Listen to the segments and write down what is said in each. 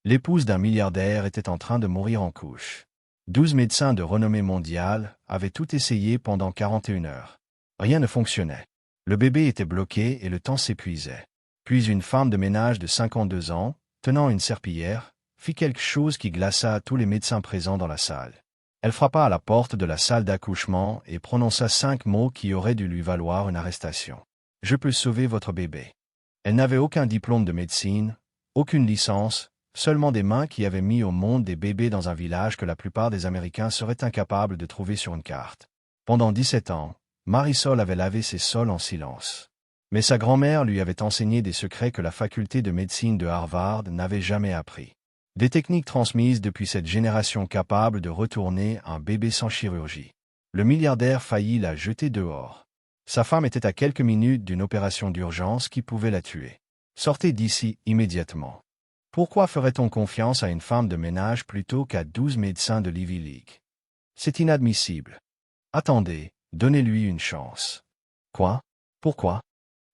L'épouse d'un milliardaire était en train de mourir en couche. 12 médecins de renommée mondiale avaient tout essayé pendant 41 heures. Rien ne fonctionnait. Le bébé était bloqué et le temps s'épuisait. Puis une femme de ménage de 52 ans, tenant une serpillière, fit quelque chose qui glaça tous les médecins présents dans la salle. Elle frappa à la porte de la salle d'accouchement et prononça 5 mots qui auraient dû lui valoir une arrestation. « Je peux sauver votre bébé ». Elle n'avait aucun diplôme de médecine, aucune licence, seulement des mains qui avaient mis au monde des bébés dans un village que la plupart des Américains seraient incapables de trouver sur une carte. Pendant 17 ans, Marisol avait lavé ses sols en silence. Mais sa grand-mère lui avait enseigné des secrets que la faculté de médecine de Harvard n'avait jamais appris. Des techniques transmises depuis cette génération capable de retourner un bébé sans chirurgie. Le milliardaire faillit la jeter dehors. Sa femme était à quelques minutes d'une opération d'urgence qui pouvait la tuer. Sortez d'ici immédiatement. Pourquoi ferait-on confiance à une femme de ménage plutôt qu'à 12 médecins de l'Ivy League? C'est inadmissible. Attendez, donnez-lui une chance. Quoi? Pourquoi?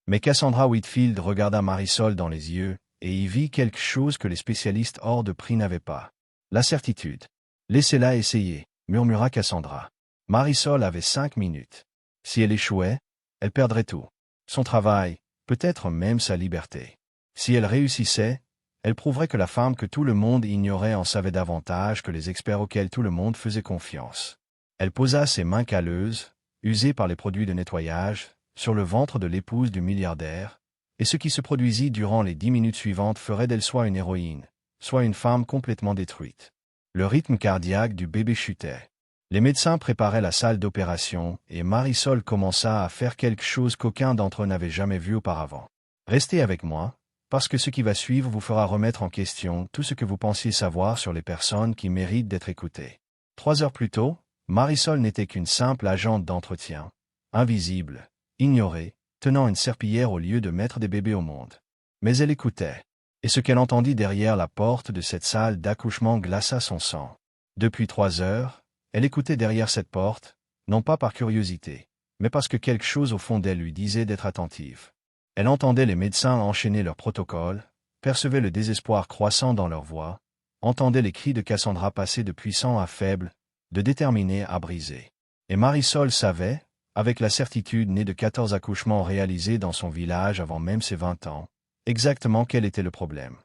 Mais Cassandra Whitfield regarda Marisol dans les yeux, et y vit quelque chose que les spécialistes hors de prix n'avaient pas. La certitude. Laissez-la essayer, murmura Cassandra. Marisol avait 5 minutes. Si elle échouait, elle perdrait tout. Son travail, peut-être même sa liberté. Si elle réussissait, elle prouverait que la femme que tout le monde ignorait en savait davantage que les experts auxquels tout le monde faisait confiance. Elle posa ses mains calleuses, usées par les produits de nettoyage, sur le ventre de l'épouse du milliardaire, et ce qui se produisit durant les 10 minutes suivantes ferait d'elle soit une héroïne, soit une femme complètement détruite. Le rythme cardiaque du bébé chutait. Les médecins préparaient la salle d'opération, et Marisol commença à faire quelque chose qu'aucun d'entre eux n'avait jamais vu auparavant. Restez avec moi, parce que ce qui va suivre vous fera remettre en question tout ce que vous pensiez savoir sur les personnes qui méritent d'être écoutées. 3 heures plus tôt, Marisol n'était qu'une simple agente d'entretien, invisible, ignorée, tenant une serpillière au lieu de mettre des bébés au monde. Mais elle écoutait, et ce qu'elle entendit derrière la porte de cette salle d'accouchement glaça son sang. Depuis 3 heures, elle écoutait derrière cette porte, non pas par curiosité, mais parce que quelque chose au fond d'elle lui disait d'être attentive. Elle entendait les médecins enchaîner leurs protocoles, percevait le désespoir croissant dans leur voix, entendait les cris de Cassandra passer de puissants à faibles, de déterminés à briser. Et Marisol savait, avec la certitude née de 14 accouchements réalisés dans son village avant même ses 20 ans, exactement quel était le problème.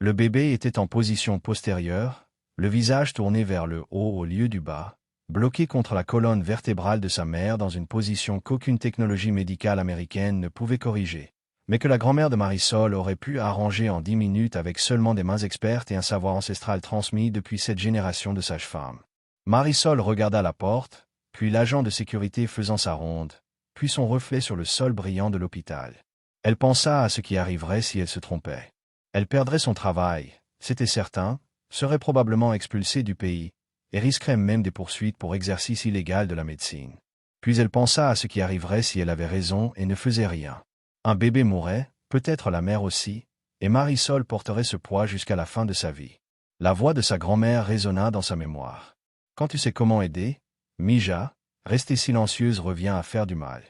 Le bébé était en position postérieure, le visage tourné vers le haut au lieu du bas, bloqué contre la colonne vertébrale de sa mère dans une position qu'aucune technologie médicale américaine ne pouvait corriger, mais que la grand-mère de Marisol aurait pu arranger en 10 minutes avec seulement des mains expertes et un savoir ancestral transmis depuis cette génération de sages-femmes. Marisol regarda la porte, puis l'agent de sécurité faisant sa ronde, puis son reflet sur le sol brillant de l'hôpital. Elle pensa à ce qui arriverait si elle se trompait. Elle perdrait son travail, c'était certain, serait probablement expulsée du pays, et risquerait même des poursuites pour exercice illégal de la médecine. Puis elle pensa à ce qui arriverait si elle avait raison et ne faisait rien. Un bébé mourrait, peut-être la mère aussi, et Marisol porterait ce poids jusqu'à la fin de sa vie. La voix de sa grand-mère résonna dans sa mémoire. Quand tu sais comment aider, Mija, rester silencieuse revient à faire du mal.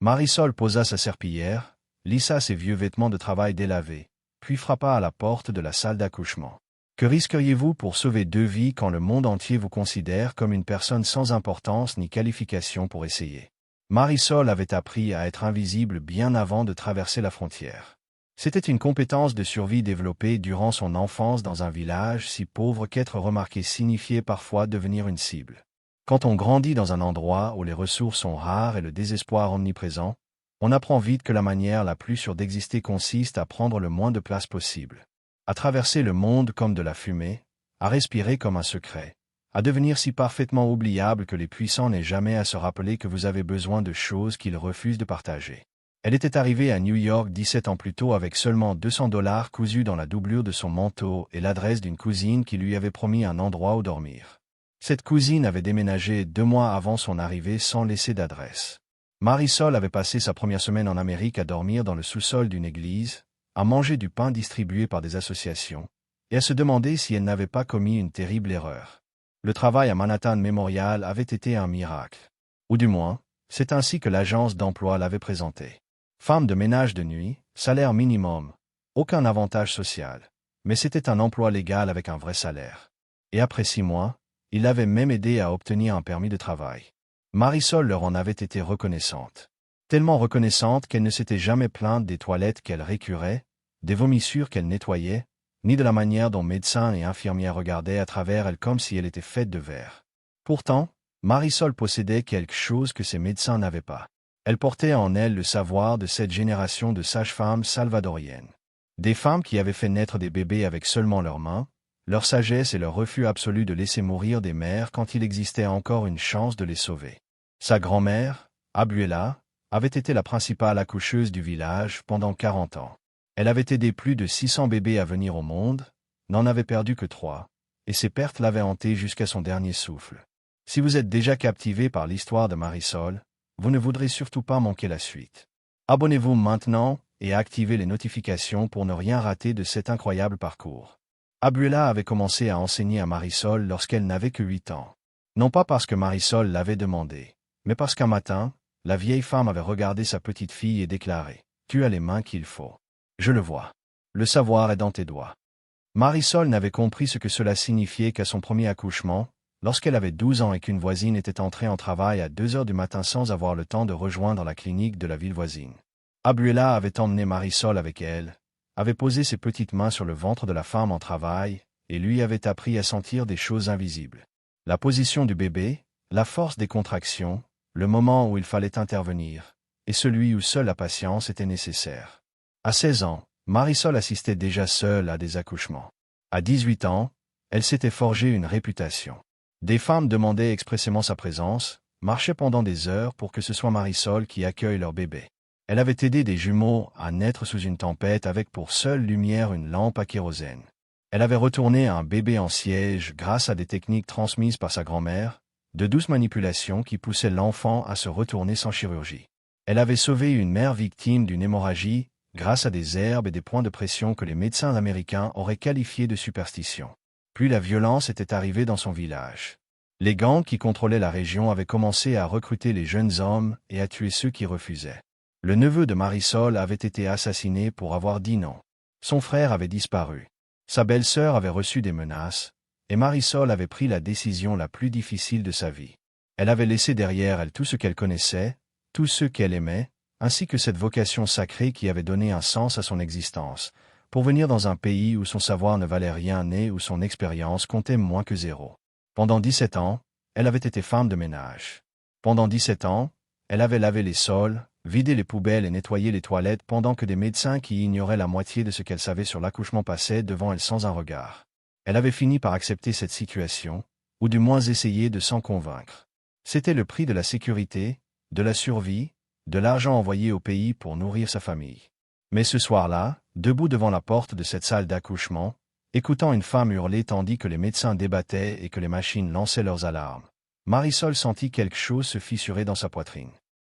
Marisol posa sa serpillière, lissa ses vieux vêtements de travail délavés, puis frappa à la porte de la salle d'accouchement. Que risqueriez-vous pour sauver 2 vies quand le monde entier vous considère comme une personne sans importance ni qualification pour essayer? Marisol avait appris à être invisible bien avant de traverser la frontière. C'était une compétence de survie développée durant son enfance dans un village si pauvre qu'être remarqué signifiait parfois devenir une cible. Quand on grandit dans un endroit où les ressources sont rares et le désespoir omniprésent, on apprend vite que la manière la plus sûre d'exister consiste à prendre le moins de place possible, à traverser le monde comme de la fumée, à respirer comme un secret, à devenir si parfaitement oubliable que les puissants n'aient jamais à se rappeler que vous avez besoin de choses qu'ils refusent de partager. Elle était arrivée à New York 17 ans plus tôt avec seulement $200 cousus dans la doublure de son manteau et l'adresse d'une cousine qui lui avait promis un endroit où dormir. Cette cousine avait déménagé 2 mois avant son arrivée sans laisser d'adresse. Marisol avait passé sa première semaine en Amérique à dormir dans le sous-sol d'une église, à manger du pain distribué par des associations, et à se demander si elle n'avait pas commis une terrible erreur. Le travail à Manhattan Memorial avait été un miracle. Ou du moins, c'est ainsi que l'agence d'emploi l'avait présenté. Femme de ménage de nuit, salaire minimum, aucun avantage social. Mais c'était un emploi légal avec un vrai salaire. Et après 6 mois, il l'avait même aidé à obtenir un permis de travail. Marisol leur en avait été reconnaissante. Tellement reconnaissante qu'elle ne s'était jamais plainte des toilettes qu'elle récurait, des vomissures qu'elle nettoyait, ni de la manière dont médecins et infirmières regardaient à travers elle comme si elle était faite de verre. Pourtant, Marisol possédait quelque chose que ces médecins n'avaient pas. Elle portait en elle le savoir de cette génération de sages-femmes salvadoriennes. Des femmes qui avaient fait naître des bébés avec seulement leurs mains, leur sagesse et leur refus absolu de laisser mourir des mères quand il existait encore une chance de les sauver. Sa grand-mère, Abuela, avait été la principale accoucheuse du village pendant 40 ans. Elle avait aidé plus de 600 bébés à venir au monde, n'en avait perdu que 3, et ses pertes l'avaient hantée jusqu'à son dernier souffle. Si vous êtes déjà captivé par l'histoire de Marisol, vous ne voudrez surtout pas manquer la suite. Abonnez-vous maintenant et activez les notifications pour ne rien rater de cet incroyable parcours. Abuela avait commencé à enseigner à Marisol lorsqu'elle n'avait que 8 ans. Non pas parce que Marisol l'avait demandé, mais parce qu'un matin, la vieille femme avait regardé sa petite fille et déclaré « Tu as les mains qu'il faut. Je le vois. Le savoir est dans tes doigts. » Marisol n'avait compris ce que cela signifiait qu'à son premier accouchement, lorsqu'elle avait 12 ans et qu'une voisine était entrée en travail à 2 heures du matin sans avoir le temps de rejoindre la clinique de la ville voisine. Abuela avait emmené Marisol avec elle, avait posé ses petites mains sur le ventre de la femme en travail, et lui avait appris à sentir des choses invisibles. La position du bébé, la force des contractions, le moment où il fallait intervenir, et celui où seule la patience était nécessaire. À 16 ans, Marisol assistait déjà seule à des accouchements. À 18 ans, elle s'était forgé une réputation. Des femmes demandaient expressément sa présence, marchaient pendant des heures pour que ce soit Marisol qui accueille leur bébé. Elle avait aidé des jumeaux à naître sous une tempête avec pour seule lumière une lampe à kérosène. Elle avait retourné un bébé en siège grâce à des techniques transmises par sa grand-mère, de douces manipulations qui poussaient l'enfant à se retourner sans chirurgie. Elle avait sauvé une mère victime d'une hémorragie grâce à des herbes et des points de pression que les médecins américains auraient qualifiés de superstition. Puis la violence était arrivée dans son village. Les gangs qui contrôlaient la région avaient commencé à recruter les jeunes hommes et à tuer ceux qui refusaient. Le neveu de Marisol avait été assassiné pour avoir dit non. Son frère avait disparu. Sa belle-sœur avait reçu des menaces, et Marisol avait pris la décision la plus difficile de sa vie. Elle avait laissé derrière elle tout ce qu'elle connaissait, tous ceux qu'elle aimait, ainsi que cette vocation sacrée qui avait donné un sens à son existence, pour venir dans un pays où son savoir ne valait rien et où son expérience comptait moins que 0. Pendant 17 ans, elle avait été femme de ménage. Pendant 17 ans, elle avait lavé les sols, vidé les poubelles et nettoyé les toilettes pendant que des médecins qui ignoraient la moitié de ce qu'elle savait sur l'accouchement passaient devant elle sans un regard. Elle avait fini par accepter cette situation, ou du moins essayer de s'en convaincre. C'était le prix de la sécurité, de la survie, de l'argent envoyé au pays pour nourrir sa famille. Mais ce soir-là, debout devant la porte de cette salle d'accouchement, écoutant une femme hurler tandis que les médecins débattaient et que les machines lançaient leurs alarmes, Marisol sentit quelque chose se fissurer dans sa poitrine.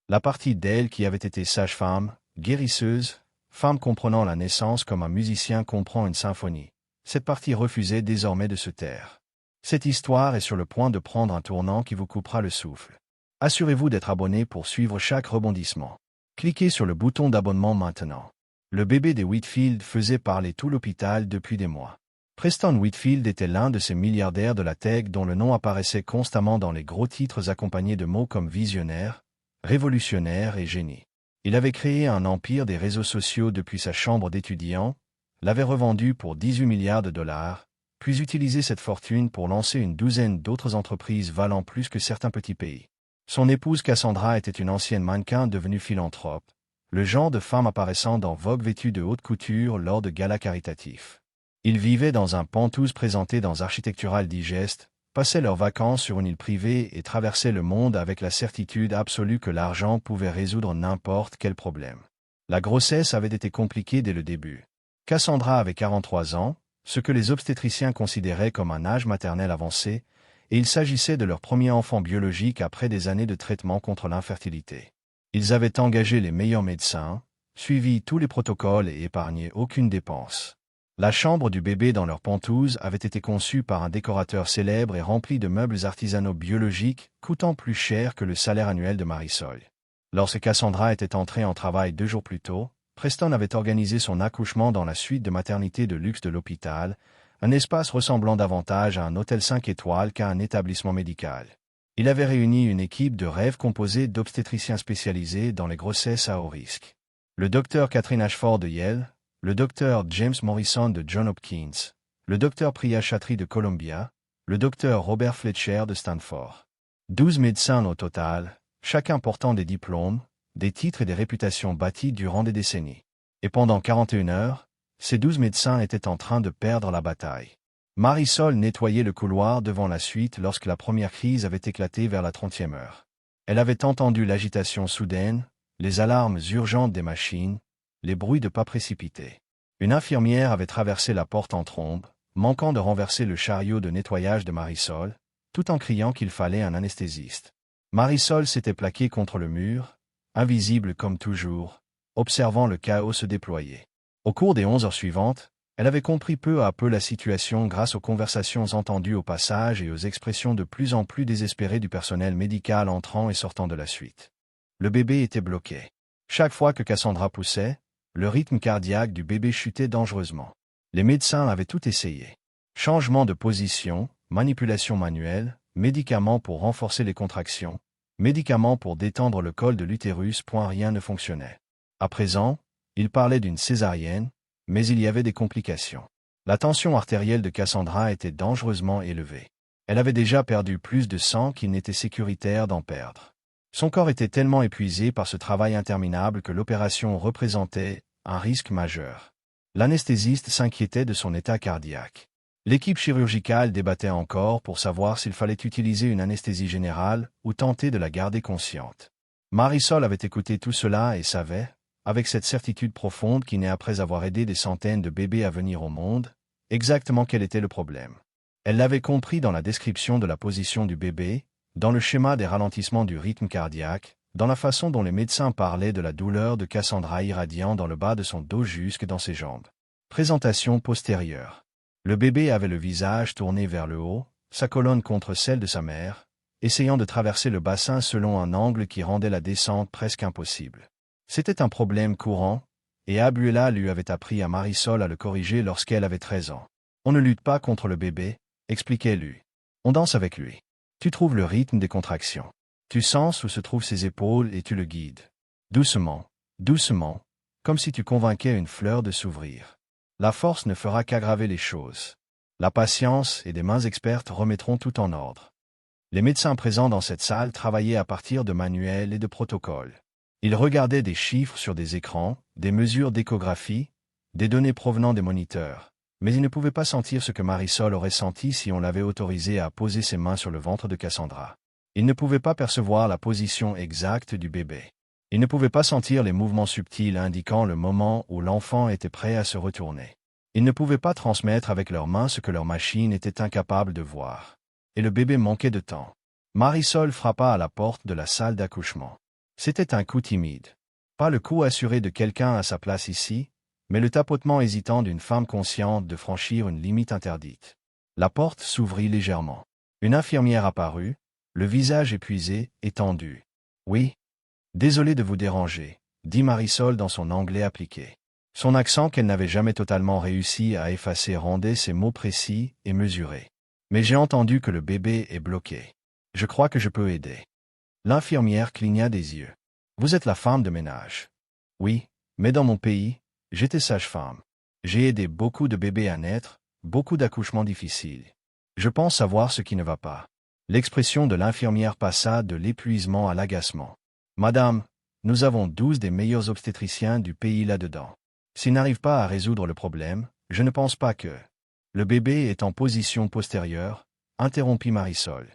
La partie d'elle qui avait été sage-femme, guérisseuse, femme comprenant la naissance comme un musicien comprend une symphonie, cette partie refusait désormais de se taire. Cette histoire est sur le point de prendre un tournant qui vous coupera le souffle. Assurez-vous d'être abonné pour suivre chaque rebondissement. Cliquez sur le bouton d'abonnement maintenant. Le bébé de Whitfield faisait parler tout l'hôpital depuis des mois. Preston Whitfield était l'un de ces milliardaires de la tech dont le nom apparaissait constamment dans les gros titres accompagnés de mots comme visionnaire, révolutionnaire et génie. Il avait créé un empire des réseaux sociaux depuis sa chambre d'étudiant, l'avait revendu pour 18 milliards de dollars, puis utilisé cette fortune pour lancer une douzaine d'autres entreprises valant plus que certains petits pays. Son épouse Cassandra était une ancienne mannequin devenue philanthrope, le genre de femme apparaissant dans Vogue vêtue de haute couture lors de galas caritatifs. Ils vivaient dans un penthouse présenté dans Architectural Digest, passaient leurs vacances sur une île privée et traversaient le monde avec la certitude absolue que l'argent pouvait résoudre n'importe quel problème. La grossesse avait été compliquée dès le début. Cassandra avait 43 ans, ce que les obstétriciens considéraient comme un âge maternel avancé, et il s'agissait de leur premier enfant biologique après des années de traitement contre l'infertilité. Ils avaient engagé les meilleurs médecins, suivi tous les protocoles et épargné aucune dépense. La chambre du bébé dans leur penthouse avait été conçue par un décorateur célèbre et remplie de meubles artisanaux biologiques, coûtant plus cher que le salaire annuel de Marisol. Lorsque Cassandra était entrée en travail 2 jours plus tôt, Preston avait organisé son accouchement dans la suite de maternité de luxe de l'hôpital, un espace ressemblant davantage à un hôtel 5 étoiles qu'à un établissement médical. Il avait réuni une équipe de rêve composée d'obstétriciens spécialisés dans les grossesses à haut risque. Le docteur Catherine Ashford de Yale, le docteur James Morrison de Johns Hopkins, le docteur Priya Chatri de Columbia, le docteur Robert Fletcher de Stanford. 12 médecins au total, chacun portant des diplômes, des titres et des réputations bâties durant des décennies. Et pendant 41 heures, ces 12 médecins étaient en train de perdre la bataille. Marisol nettoyait le couloir devant la suite lorsque la première crise avait éclaté vers la 30e heure. Elle avait entendu l'agitation soudaine, les alarmes urgentes des machines, les bruits de pas précipités. Une infirmière avait traversé la porte en trombe, manquant de renverser le chariot de nettoyage de Marisol, tout en criant qu'il fallait un anesthésiste. Marisol s'était plaquée contre le mur, invisible comme toujours, observant le chaos se déployer. Au cours des 11 heures suivantes, elle avait compris peu à peu la situation grâce aux conversations entendues au passage et aux expressions de plus en plus désespérées du personnel médical entrant et sortant de la suite. Le bébé était bloqué. Chaque fois que Cassandra poussait, le rythme cardiaque du bébé chutait dangereusement. Les médecins avaient tout essayé. Changement de position, manipulation manuelle, médicaments pour renforcer les contractions, médicaments pour détendre le col de l'utérus. Rien ne fonctionnait. À présent, il parlait d'une césarienne, mais il y avait des complications. La tension artérielle de Cassandra était dangereusement élevée. Elle avait déjà perdu plus de sang qu'il n'était sécuritaire d'en perdre. Son corps était tellement épuisé par ce travail interminable que l'opération représentait un risque majeur. L'anesthésiste s'inquiétait de son état cardiaque. L'équipe chirurgicale débattait encore pour savoir s'il fallait utiliser une anesthésie générale ou tenter de la garder consciente. Marisol avait écouté tout cela et savait, avec cette certitude profonde qui naît après avoir aidé des centaines de bébés à venir au monde, exactement quel était le problème. Elle l'avait compris dans la description de la position du bébé, dans le schéma des ralentissements du rythme cardiaque, dans la façon dont les médecins parlaient de la douleur de Cassandra irradiant dans le bas de son dos jusque dans ses jambes. Présentation postérieure. Le bébé avait le visage tourné vers le haut, sa colonne contre celle de sa mère, essayant de traverser le bassin selon un angle qui rendait la descente presque impossible. C'était un problème courant, et Abuela lui avait appris à Marisol à le corriger lorsqu'elle avait 13 ans. On ne lutte pas contre le bébé, expliquait-lui. On danse avec lui. Tu trouves le rythme des contractions. Tu sens où se trouvent ses épaules et tu le guides. Doucement, doucement, comme si tu convainquais une fleur de s'ouvrir. La force ne fera qu'aggraver les choses. La patience et des mains expertes remettront tout en ordre. Les médecins présents dans cette salle travaillaient à partir de manuels et de protocoles. Ils regardaient des chiffres sur des écrans, des mesures d'échographie, des données provenant des moniteurs, mais ils ne pouvaient pas sentir ce que Marisol aurait senti si on l'avait autorisé à poser ses mains sur le ventre de Cassandra. Ils ne pouvaient pas percevoir la position exacte du bébé. Ils ne pouvaient pas sentir les mouvements subtils indiquant le moment où l'enfant était prêt à se retourner. Ils ne pouvaient pas transmettre avec leurs mains ce que leur machine était incapable de voir. Et le bébé manquait de temps. Marisol frappa à la porte de la salle d'accouchement. C'était un coup timide. Pas le coup assuré de quelqu'un à sa place ici, mais le tapotement hésitant d'une femme consciente de franchir une limite interdite. La porte s'ouvrit légèrement. Une infirmière apparut, le visage épuisé et tendu. « Oui. Désolé de vous déranger, » dit Marisol dans son anglais appliqué. Son accent qu'elle n'avait jamais totalement réussi à effacer rendait ses mots précis et mesurés. « Mais j'ai entendu que le bébé est bloqué. Je crois que je peux aider. » L'infirmière cligna des yeux. « Vous êtes la femme de ménage. » « Oui, mais dans mon pays, j'étais sage-femme. J'ai aidé beaucoup de bébés à naître, beaucoup d'accouchements difficiles. Je pense savoir ce qui ne va pas. » L'expression de l'infirmière passa de l'épuisement à l'agacement. « Madame, nous avons 12 des meilleurs obstétriciens du pays là-dedans. S'ils n'arrivent pas à résoudre le problème, je ne pense pas que... » Le bébé est en position postérieure, interrompit Marisol.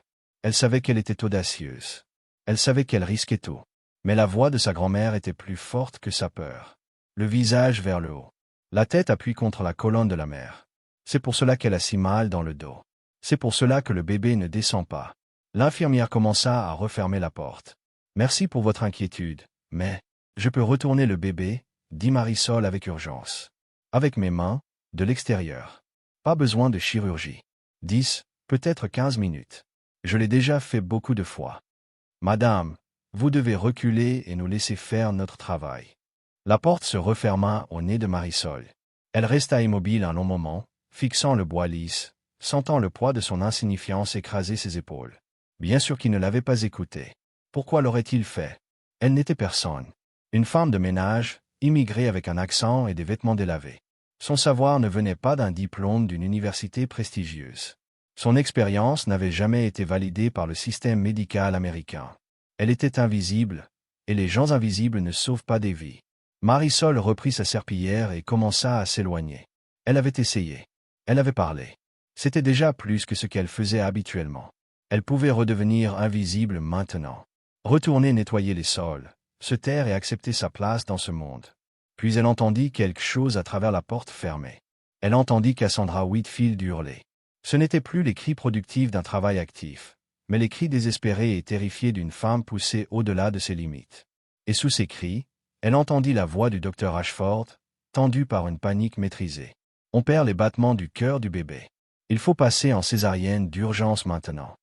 Elle savait qu'elle était audacieuse. Elle savait qu'elle risquait tout. Mais la voix de sa grand-mère était plus forte que sa peur. Le visage vers le haut. La tête appuyée contre la colonne de la mère. C'est pour cela qu'elle a si mal dans le dos. C'est pour cela que le bébé ne descend pas. L'infirmière commença à refermer la porte. « Merci pour votre inquiétude, mais... Je peux retourner le bébé, » dit Marisol avec urgence. « Avec mes mains, de l'extérieur. Pas besoin de chirurgie. 10, peut-être 15 minutes. Je l'ai déjà fait beaucoup de fois. Madame, vous devez reculer et nous laisser faire notre travail. » La porte se referma au nez de Marisol. Elle resta immobile un long moment, fixant le bois lisse, sentant le poids de son insignifiance écraser ses épaules. Bien sûr qu'il ne l'avait pas écoutée. Pourquoi l'aurait-il fait? Elle n'était personne. Une femme de ménage, immigrée avec un accent et des vêtements délavés. Son savoir ne venait pas d'un diplôme d'une université prestigieuse. Son expérience n'avait jamais été validée par le système médical américain. Elle était invisible, et les gens invisibles ne sauvent pas des vies. Marisol reprit sa serpillière et commença à s'éloigner. Elle avait essayé. Elle avait parlé. C'était déjà plus que ce qu'elle faisait habituellement. Elle pouvait redevenir invisible maintenant. Retourner nettoyer les sols, se taire et accepter sa place dans ce monde. Puis elle entendit quelque chose à travers la porte fermée. Elle entendit Cassandra Whitfield hurler. Ce n'étaient plus les cris productifs d'un travail actif, mais les cris désespérés et terrifiés d'une femme poussée au-delà de ses limites. Et sous ces cris, elle entendit la voix du docteur Ashford, tendue par une panique maîtrisée. On perd les battements du cœur du bébé. Il faut passer en césarienne d'urgence maintenant.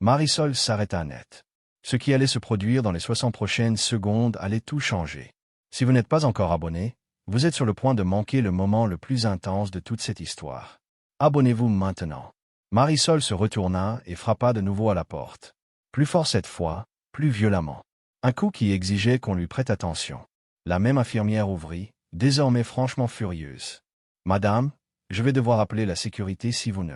Marisol s'arrêta net. Ce qui allait se produire dans les 60 prochaines secondes allait tout changer. Si vous n'êtes pas encore abonné, vous êtes sur le point de manquer le moment le plus intense de toute cette histoire. Abonnez-vous maintenant. Marisol se retourna et frappa de nouveau à la porte. Plus fort cette fois, plus violemment. Un coup qui exigeait qu'on lui prête attention. La même infirmière ouvrit, désormais franchement furieuse. « Madame, je vais devoir appeler la sécurité si vous ne... »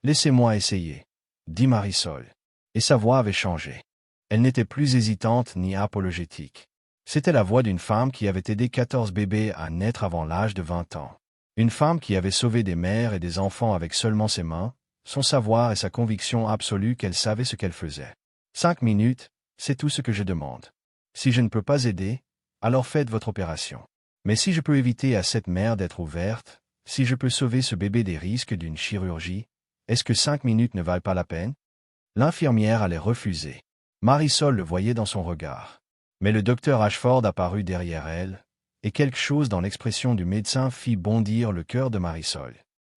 « Laissez-moi essayer, » dit Marisol. Et sa voix avait changé. Elle n'était plus hésitante ni apologétique. C'était la voix d'une femme qui avait aidé 14 bébés à naître avant l'âge de 20 ans. Une femme qui avait sauvé des mères et des enfants avec seulement ses mains, son savoir et sa conviction absolue qu'elle savait ce qu'elle faisait. 5 minutes, c'est tout ce que je demande. Si je ne peux pas aider, alors faites votre opération. Mais si je peux éviter à cette mère d'être ouverte, si je peux sauver ce bébé des risques d'une chirurgie, est-ce que 5 minutes ne valent pas la peine? L'infirmière allait refuser. Marisol le voyait dans son regard. Mais le docteur Ashford apparut derrière elle, et quelque chose dans l'expression du médecin fit bondir le cœur de Marisol.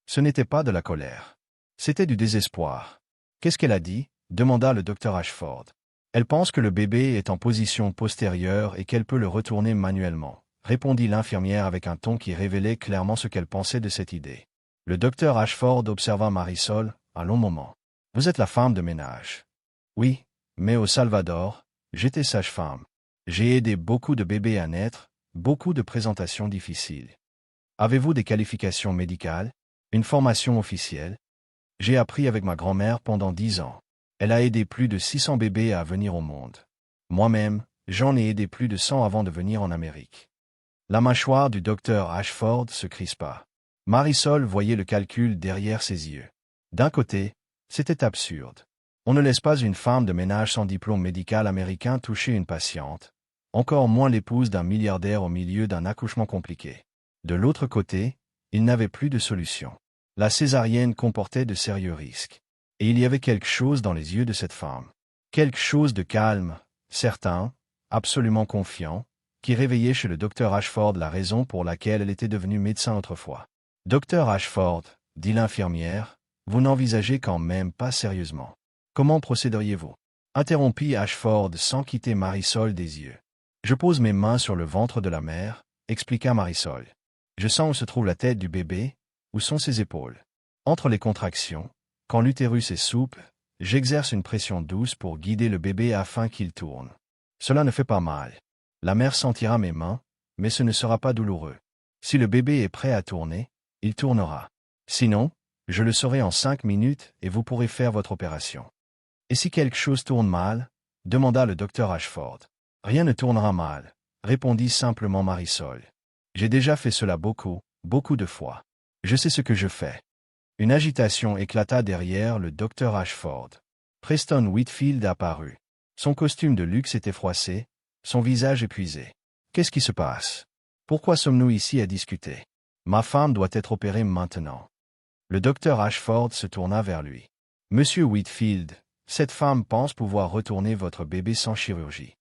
Ce n'était pas de la colère. C'était du désespoir. « Qu'est-ce qu'elle a dit ?» demanda le docteur Ashford. « Elle pense que le bébé est en position postérieure et qu'elle peut le retourner manuellement, » répondit l'infirmière avec un ton qui révélait clairement ce qu'elle pensait de cette idée. Le docteur Ashford observa Marisol un long moment. « Vous êtes la femme de ménage. »« Oui, mais au Salvador, j'étais sage-femme. J'ai aidé beaucoup de bébés à naître, beaucoup de présentations difficiles. Avez-vous des qualifications médicales? Une formation officielle? J'ai appris avec ma grand-mère pendant 10 ans. Elle a aidé plus de 600 bébés à venir au monde. Moi-même, j'en ai aidé plus de 100 avant de venir en Amérique. » La mâchoire du docteur Ashford se crispa. Marisol voyait le calcul derrière ses yeux. D'un côté, c'était absurde. On ne laisse pas une femme de ménage sans diplôme médical américain toucher une patiente, encore moins l'épouse d'un milliardaire au milieu d'un accouchement compliqué. De l'autre côté, il n'avait plus de solution. La césarienne comportait de sérieux risques. Et il y avait quelque chose dans les yeux de cette femme. Quelque chose de calme, certain, absolument confiant, qui réveillait chez le docteur Ashford la raison pour laquelle elle était devenue médecin autrefois. « Docteur Ashford, » dit l'infirmière, « vous n'envisagez quand même pas sérieusement. Comment procéderiez-vous » interrompit Ashford sans quitter Marisol des yeux. « Je pose mes mains sur le ventre de la mère, » expliqua Marisol. « Je sens où se trouve la tête du bébé, où sont ses épaules. Entre les contractions, quand l'utérus est souple, j'exerce une pression douce pour guider le bébé afin qu'il tourne. Cela ne fait pas mal. La mère sentira mes mains, mais ce ne sera pas douloureux. Si le bébé est prêt à tourner, il tournera. Sinon, je le saurai en 5 minutes et vous pourrez faire votre opération. » « Et si quelque chose tourne mal ?» demanda le docteur Ashford. « Rien ne tournera mal, » répondit simplement Marisol. « J'ai déjà fait cela beaucoup, beaucoup de fois. Je sais ce que je fais. » Une agitation éclata derrière le docteur Ashford. Preston Whitfield apparut. Son costume de luxe était froissé, son visage épuisé. « Qu'est-ce qui se passe? Pourquoi sommes-nous ici à discuter? Ma femme doit être opérée maintenant. » Le docteur Ashford se tourna vers lui. « Monsieur Whitfield, cette femme pense pouvoir retourner votre bébé sans chirurgie. »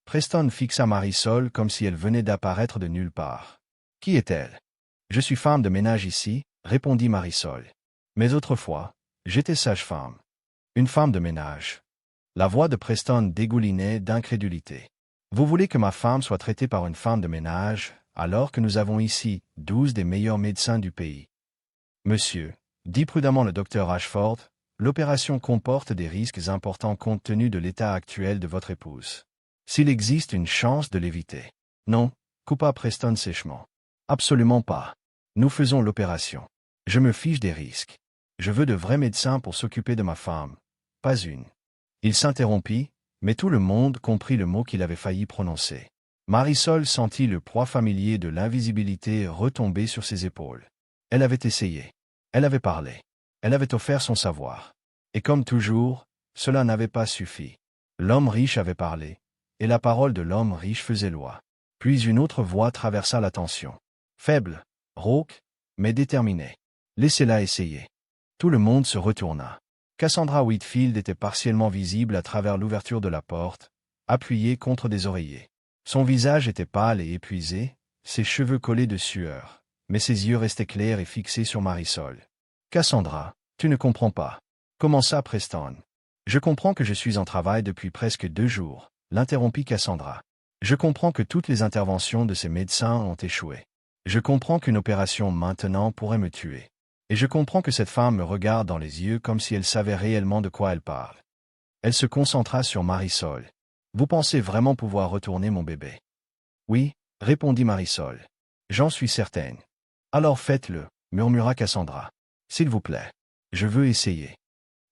Preston fixa Marisol comme si elle venait d'apparaître de nulle part. « Qui est-elle? »« Je suis femme de ménage ici, » répondit Marisol. « Mais autrefois, j'étais sage-femme. »« Une femme de ménage. » La voix de Preston dégoulinait d'incrédulité. « Vous voulez que ma femme soit traitée par une femme de ménage, alors que nous avons ici 12 des meilleurs médecins du pays. Monsieur, dit prudemment le docteur Ashford, l'opération comporte des risques importants compte tenu de l'état actuel de votre épouse. S'il existe une chance de l'éviter. Non, coupa Preston sèchement. Absolument pas. Nous faisons l'opération. Je me fiche des risques. Je veux de vrais médecins pour s'occuper de ma femme. Pas une. Il s'interrompit, mais tout le monde comprit le mot qu'il avait failli prononcer. Marisol sentit le poids familier de l'invisibilité retomber sur ses épaules. Elle avait essayé. Elle avait parlé. Elle avait offert son savoir. Et comme toujours, cela n'avait pas suffi. L'homme riche avait parlé, et la parole de l'homme riche faisait loi. Puis une autre voix traversa l'attention. Faible, rauque, mais déterminée. Laissez-la essayer. Tout le monde se retourna. Cassandra Whitfield était partiellement visible à travers l'ouverture de la porte, appuyée contre des oreillers. Son visage était pâle et épuisé, ses cheveux collés de sueur, mais ses yeux restaient clairs et fixés sur Marisol. « Cassandra, tu ne comprends pas. » commença Preston. « Je comprends que je suis en travail depuis presque 2 jours, » l'interrompit Cassandra. « Je comprends que toutes les interventions de ces médecins ont échoué. Je comprends qu'une opération maintenant pourrait me tuer. Et je comprends que cette femme me regarde dans les yeux comme si elle savait réellement de quoi elle parle. » Elle se concentra sur Marisol. « Vous pensez vraiment pouvoir retourner mon bébé? » « Oui, » répondit Marisol. « J'en suis certaine. »« Alors faites-le, » murmura Cassandra. « S'il vous plaît. Je veux essayer. »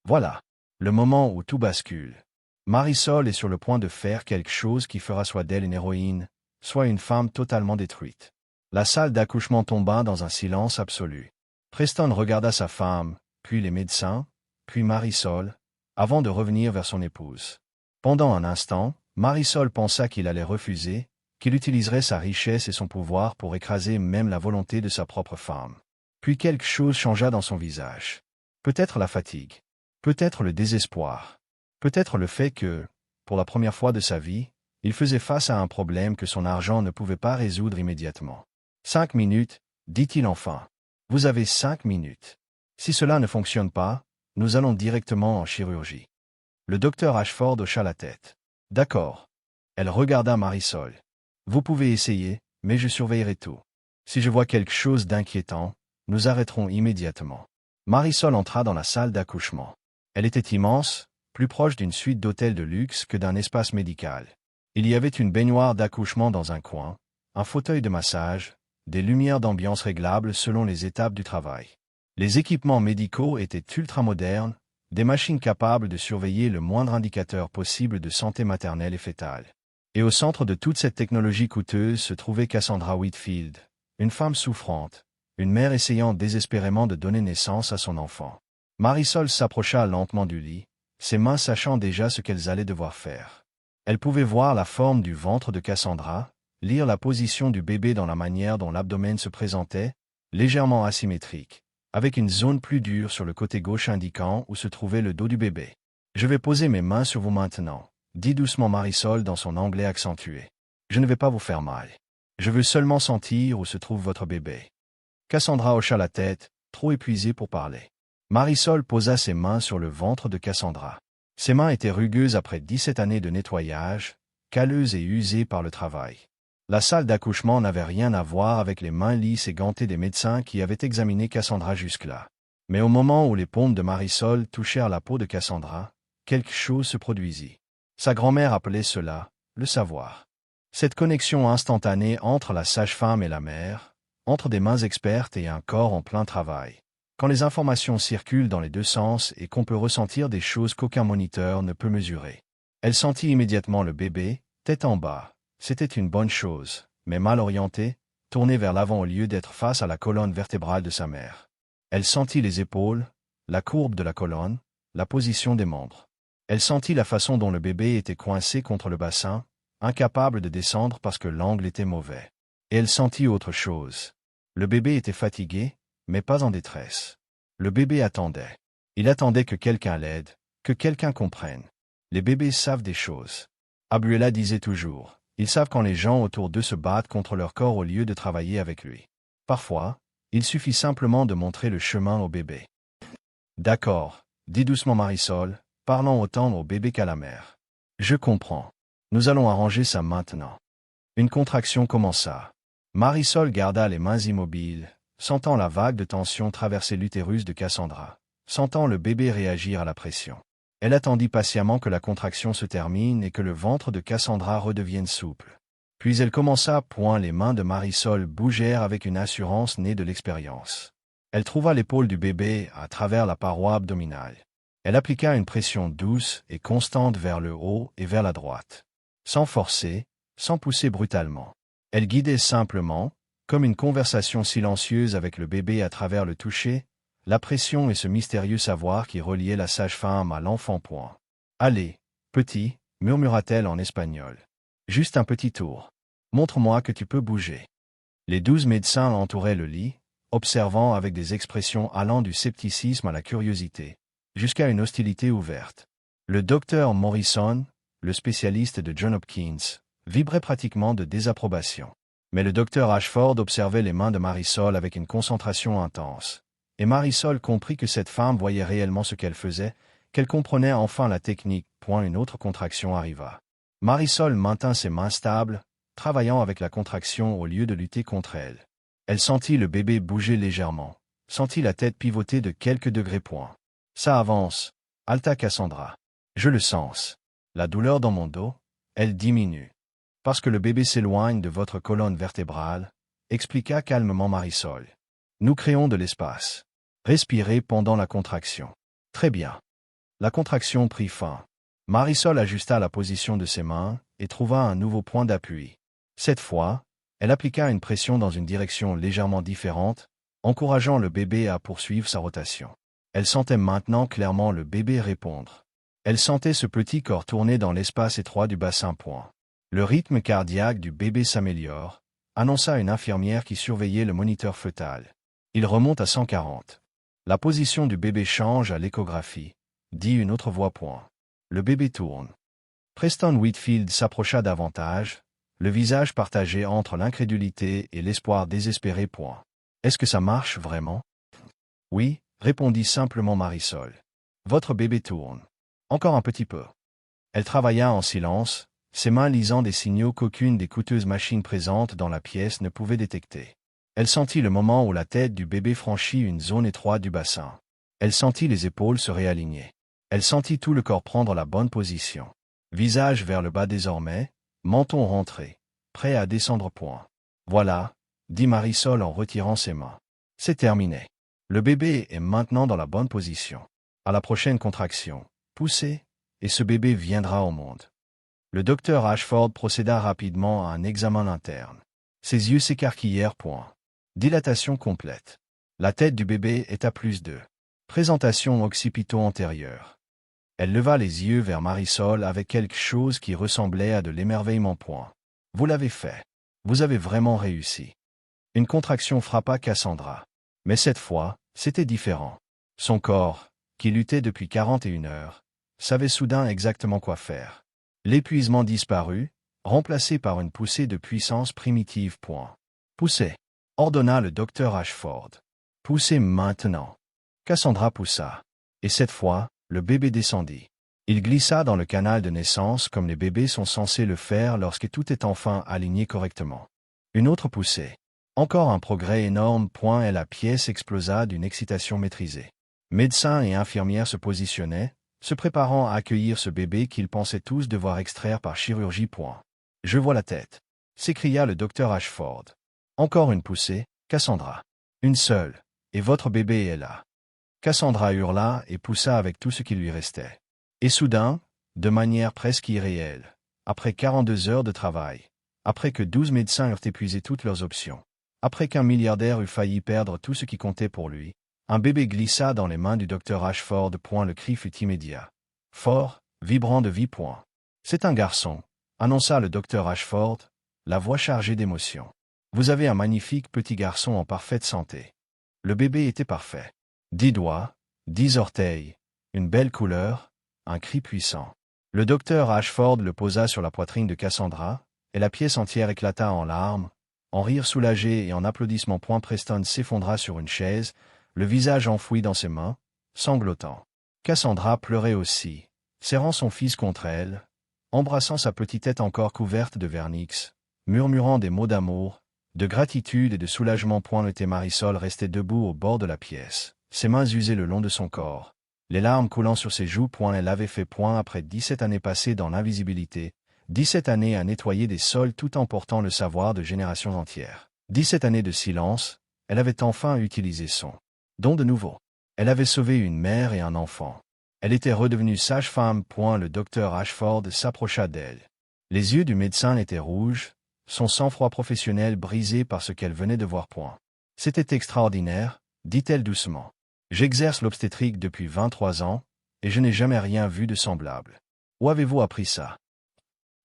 Voilà. Le moment où tout bascule. Marisol est sur le point de faire quelque chose qui fera soit d'elle une héroïne, soit une femme totalement détruite. La salle d'accouchement tomba dans un silence absolu. Preston regarda sa femme, puis les médecins, puis Marisol, avant de revenir vers son épouse. Pendant un instant, Marisol pensa qu'il allait refuser, qu'il utiliserait sa richesse et son pouvoir pour écraser même la volonté de sa propre femme. Puis quelque chose changea dans son visage. Peut-être la fatigue. Peut-être le désespoir. Peut-être le fait que, pour la première fois de sa vie, il faisait face à un problème que son argent ne pouvait pas résoudre immédiatement. « 5 minutes, dit-il enfin. Vous avez 5 minutes. Si cela ne fonctionne pas, nous allons directement en chirurgie. » Le docteur Ashford hocha la tête. « D'accord. » Elle regarda Marisol. « Vous pouvez essayer, mais je surveillerai tout. Si je vois quelque chose d'inquiétant, nous arrêterons immédiatement. » Marisol entra dans la salle d'accouchement. Elle était immense, plus proche d'une suite d'hôtels de luxe que d'un espace médical. Il y avait une baignoire d'accouchement dans un coin, un fauteuil de massage, des lumières d'ambiance réglables selon les étapes du travail. Les équipements médicaux étaient ultramodernes, des machines capables de surveiller le moindre indicateur possible de santé maternelle et fœtale. Et au centre de toute cette technologie coûteuse se trouvait Cassandra Whitfield, une femme souffrante, une mère essayant désespérément de donner naissance à son enfant. Marisol s'approcha lentement du lit, ses mains sachant déjà ce qu'elles allaient devoir faire. Elle pouvait voir la forme du ventre de Cassandra, lire la position du bébé dans la manière dont l'abdomen se présentait, légèrement asymétrique, avec une zone plus dure sur le côté gauche indiquant où se trouvait le dos du bébé. « Je vais poser mes mains sur vous maintenant, » dit doucement Marisol dans son anglais accentué. « Je ne vais pas vous faire mal. Je veux seulement sentir où se trouve votre bébé. » Cassandra hocha la tête, trop épuisée pour parler. Marisol posa ses mains sur le ventre de Cassandra. Ses mains étaient rugueuses après 17 années de nettoyage, calleuses et usées par le travail. La salle d'accouchement n'avait rien à voir avec les mains lisses et gantées des médecins qui avaient examiné Cassandra jusque-là. Mais au moment où les paumes de Marisol touchèrent la peau de Cassandra, quelque chose se produisit. Sa grand-mère appelait cela le savoir. Cette connexion instantanée entre la sage-femme et la mère, entre des mains expertes et un corps en plein travail. Quand les informations circulent dans les deux sens et qu'on peut ressentir des choses qu'aucun moniteur ne peut mesurer. Elle sentit immédiatement le bébé, tête en bas. C'était une bonne chose, mais mal orienté, tourné vers l'avant au lieu d'être face à la colonne vertébrale de sa mère. Elle sentit les épaules, la courbe de la colonne, la position des membres. Elle sentit la façon dont le bébé était coincé contre le bassin, incapable de descendre parce que l'angle était mauvais. Et elle sentit autre chose. Le bébé était fatigué, mais pas en détresse. Le bébé attendait. Il attendait que quelqu'un l'aide, que quelqu'un comprenne. Les bébés savent des choses. Abuela disait toujours, ils savent quand les gens autour d'eux se battent contre leur corps au lieu de travailler avec lui. Parfois, il suffit simplement de montrer le chemin au bébé. D'accord, dit doucement Marisol, parlant autant au bébé qu'à la mère. Je comprends. Nous allons arranger ça maintenant. Une contraction commença. Marisol garda les mains immobiles, sentant la vague de tension traverser l'utérus de Cassandra, sentant le bébé réagir à la pression. Elle attendit patiemment que la contraction se termine et que le ventre de Cassandra redevienne souple. Puis elle commença, les mains de Marisol bougèrent avec une assurance née de l'expérience. Elle trouva l'épaule du bébé à travers la paroi abdominale. Elle appliqua une pression douce et constante vers le haut et vers la droite. Sans forcer, sans pousser brutalement. Elle guidait simplement, comme une conversation silencieuse avec le bébé à travers le toucher, la pression et ce mystérieux savoir qui reliait la sage-femme à l'enfant. Allez, petit, murmura-t-elle en espagnol. Juste un petit tour. Montre-moi que tu peux bouger. Les 12 médecins entouraient le lit, observant avec des expressions allant du scepticisme à la curiosité, jusqu'à une hostilité ouverte. Le docteur Morrison, le spécialiste de Johns Hopkins, vibrait pratiquement de désapprobation. Mais le docteur Ashford observait les mains de Marisol avec une concentration intense. Et Marisol comprit que cette femme voyait réellement ce qu'elle faisait, qu'elle comprenait enfin la technique. Une autre contraction arriva. Marisol maintint ses mains stables, travaillant avec la contraction au lieu de lutter contre elle. Elle sentit le bébé bouger légèrement, sentit la tête pivoter de quelques degrés. Ça avance, halta Cassandra. Je le sens. La douleur dans mon dos, elle diminue. Parce que le bébé s'éloigne de votre colonne vertébrale, expliqua calmement Marisol. Nous créons de l'espace. Respirez pendant la contraction. Très bien. La contraction prit fin. Marisol ajusta la position de ses mains et trouva un nouveau point d'appui. Cette fois, elle appliqua une pression dans une direction légèrement différente, encourageant le bébé à poursuivre sa rotation. Elle sentait maintenant clairement le bébé répondre. Elle sentait ce petit corps tourner dans l'espace étroit du bassin. Le rythme cardiaque du bébé s'améliore, annonça une infirmière qui surveillait le moniteur fœtal. Il remonte à 140. La position du bébé change à l'échographie, dit une autre voix. Le bébé tourne. Preston Whitfield s'approcha davantage, le visage partagé entre l'incrédulité et l'espoir désespéré. Est-ce que ça marche vraiment? Oui, répondit simplement Marisol. Votre bébé tourne. Encore un petit peu. Elle travailla en silence, ses mains lisant des signaux qu'aucune des coûteuses machines présentes dans la pièce ne pouvait détecter. Elle sentit le moment où la tête du bébé franchit une zone étroite du bassin. Elle sentit les épaules se réaligner. Elle sentit tout le corps prendre la bonne position. Visage vers le bas désormais, menton rentré, prêt à descendre. Voilà, dit Marisol en retirant ses mains. C'est terminé. Le bébé est maintenant dans la bonne position. À la prochaine contraction, poussez, et ce bébé viendra au monde. Le docteur Ashford procéda rapidement à un examen interne. Ses yeux s'écarquillèrent. Dilatation complète. La tête du bébé est à +2. Présentation occipito-antérieure. Elle leva les yeux vers Marisol avec quelque chose qui ressemblait à de l'émerveillement. Vous l'avez fait. Vous avez vraiment réussi. Une contraction frappa Cassandra. Mais cette fois, c'était différent. Son corps, qui luttait depuis 41 heures, savait soudain exactement quoi faire. L'épuisement disparut, remplacé par une poussée de puissance primitive. Poussez, ordonna le docteur Ashford. Poussez maintenant. Cassandra poussa. Et cette fois, le bébé descendit. Il glissa dans le canal de naissance comme les bébés sont censés le faire lorsque tout est enfin aligné correctement. Une autre poussée. Encore un progrès énorme. Et la pièce explosa d'une excitation maîtrisée. Médecins et infirmières se positionnaient, se préparant à accueillir ce bébé qu'ils pensaient tous devoir extraire par chirurgie. Je vois la tête, s'écria le docteur Ashford. Encore une poussée, Cassandra. Une seule, et votre bébé est là. Cassandra hurla et poussa avec tout ce qui lui restait. Et soudain, de manière presque irréelle, après 42 heures de travail, après que 12 médecins eurent épuisé toutes leurs options, après qu'un milliardaire eût failli perdre tout ce qui comptait pour lui, un bébé glissa dans les mains du docteur Ashford. Le cri fut immédiat. Fort, vibrant de vie. C'est un garçon, annonça le docteur Ashford, la voix chargée d'émotion. Vous avez un magnifique petit garçon en parfaite santé. Le bébé était parfait. 10 doigts, 10 orteils, une belle couleur, un cri puissant. Le docteur Ashford le posa sur la poitrine de Cassandra, et la pièce entière éclata en larmes, en rires soulagés et en applaudissements. Preston s'effondra sur une chaise, le visage enfoui dans ses mains, sanglotant. Cassandra pleurait aussi, serrant son fils contre elle, embrassant sa petite tête encore couverte de vernix, murmurant des mots d'amour, De gratitude et de soulagement, Marisol restait debout au bord de la pièce, ses mains usées le long de son corps, les larmes coulant sur ses joues. Elle avait fait après 17 années passées dans l'invisibilité, 17 années à nettoyer des sols tout en portant le savoir de générations entières. 17 années de silence, elle avait enfin utilisé son don de nouveau. Elle avait sauvé une mère et un enfant. Elle était redevenue sage-femme. Le docteur Ashford s'approcha d'elle. Les yeux du médecin étaient rouges, son sang-froid professionnel brisé par ce qu'elle venait de voir. C'était extraordinaire, dit-elle doucement. J'exerce l'obstétrique depuis 23 ans, et je n'ai jamais rien vu de semblable. Où avez-vous appris ça?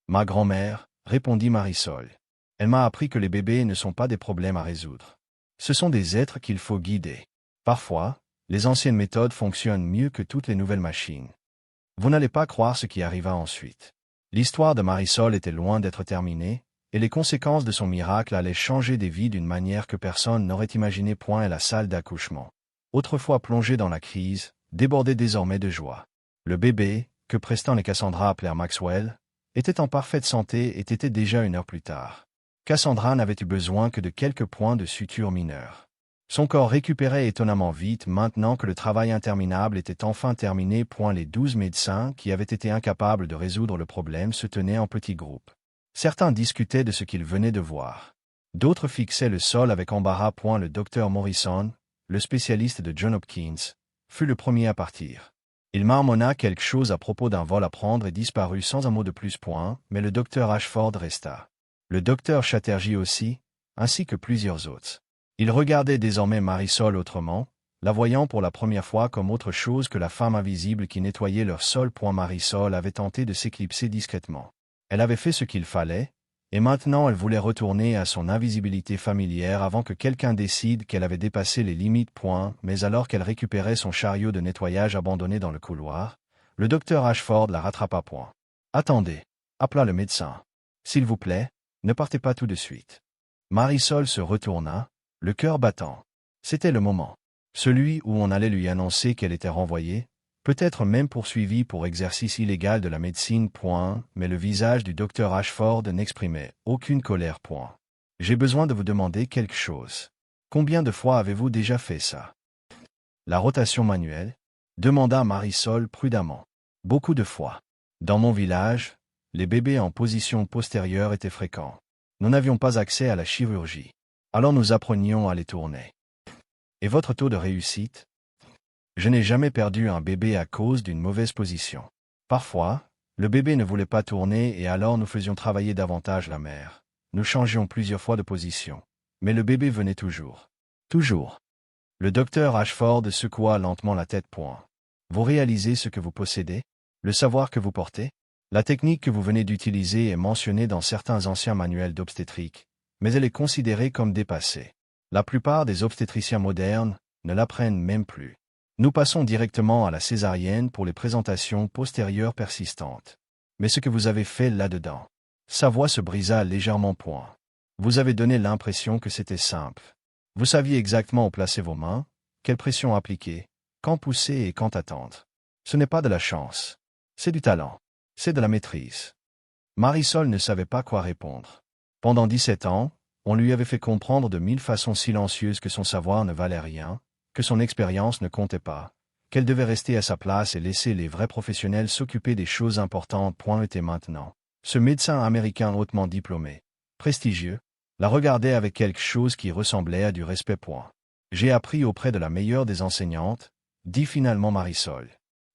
Ma grand-mère, répondit Marisol. Elle m'a appris que les bébés ne sont pas des problèmes à résoudre. Ce sont des êtres qu'il faut guider. Parfois, les anciennes méthodes fonctionnent mieux que toutes les nouvelles machines. Vous n'allez pas croire ce qui arriva ensuite. L'histoire de Marisol était loin d'être terminée, et les conséquences de son miracle allaient changer des vies d'une manière que personne n'aurait imaginé. À la salle d'accouchement. Autrefois plongée dans la crise, débordée désormais de joie. Le bébé, que Preston et Cassandra appelèrent Maxwell, était en parfaite santé et était déjà 1 heure plus tard. Cassandra n'avait eu besoin que de quelques points de suture mineurs. Son corps récupérait étonnamment vite maintenant que le travail interminable était enfin terminé. Les 12 médecins qui avaient été incapables de résoudre le problème se tenaient en petits groupes. Certains discutaient de ce qu'ils venaient de voir. D'autres fixaient le sol avec embarras. Le docteur Morrison, le spécialiste de Johns Hopkins, fut le premier à partir. Il marmonna quelque chose à propos d'un vol à prendre et disparut sans un mot de plus. Mais le docteur Ashford resta. Le docteur Chatterjee aussi, ainsi que plusieurs autres. Il regardait désormais Marisol autrement, la voyant pour la première fois comme autre chose que la femme invisible qui nettoyait leur sol. Marisol avait tenté de s'éclipser discrètement. Elle avait fait ce qu'il fallait, et maintenant elle voulait retourner à son invisibilité familière avant que quelqu'un décide qu'elle avait dépassé les limites. Mais alors qu'elle récupérait son chariot de nettoyage abandonné dans le couloir, le docteur Ashford la rattrapa. Attendez, appela le médecin. S'il vous plaît, ne partez pas tout de suite. Marisol se retourna, le cœur battant. C'était le moment. Celui où on allait lui annoncer qu'elle était renvoyée, peut-être même poursuivie pour exercice illégal de la médecine. Mais le visage du docteur Ashford n'exprimait aucune colère. J'ai besoin de vous demander quelque chose. Combien de fois avez-vous déjà fait ça? La rotation manuelle? Demanda Marisol prudemment. Beaucoup de fois. Dans mon village, les bébés en position postérieure étaient fréquents. Nous n'avions pas accès à la chirurgie. Alors nous apprenions à les tourner. Et votre taux de réussite? Je n'ai jamais perdu un bébé à cause d'une mauvaise position. Parfois, le bébé ne voulait pas tourner et alors nous faisions travailler davantage la mère. Nous changions plusieurs fois de position. Mais le bébé venait toujours. Toujours. Le docteur Ashford secoua lentement la tête. Vous réalisez ce que vous possédez? Le savoir que vous portez? La technique que vous venez d'utiliser est mentionnée dans certains anciens manuels d'obstétrique, mais elle est considérée comme dépassée. La plupart des obstétriciens modernes ne l'apprennent même plus. Nous passons directement à la césarienne pour les présentations postérieures persistantes. Mais ce que vous avez fait là-dedans. Sa voix se brisa légèrement. Vous avez donné l'impression que c'était simple. Vous saviez exactement où placer vos mains, quelle pression appliquer, quand pousser et quand attendre. Ce n'est pas de la chance. C'est du talent. C'est de la maîtrise. Marisol ne savait pas quoi répondre. Pendant 17 ans, on lui avait fait comprendre de 1000 façons silencieuses que son savoir ne valait rien, que son expérience ne comptait pas, qu'elle devait rester à sa place et laisser les vrais professionnels s'occuper des choses importantes. Et maintenant, ce médecin américain hautement diplômé, prestigieux, la regardait avec quelque chose qui ressemblait à du respect. J'ai appris auprès de la meilleure des enseignantes, dit finalement Marisol.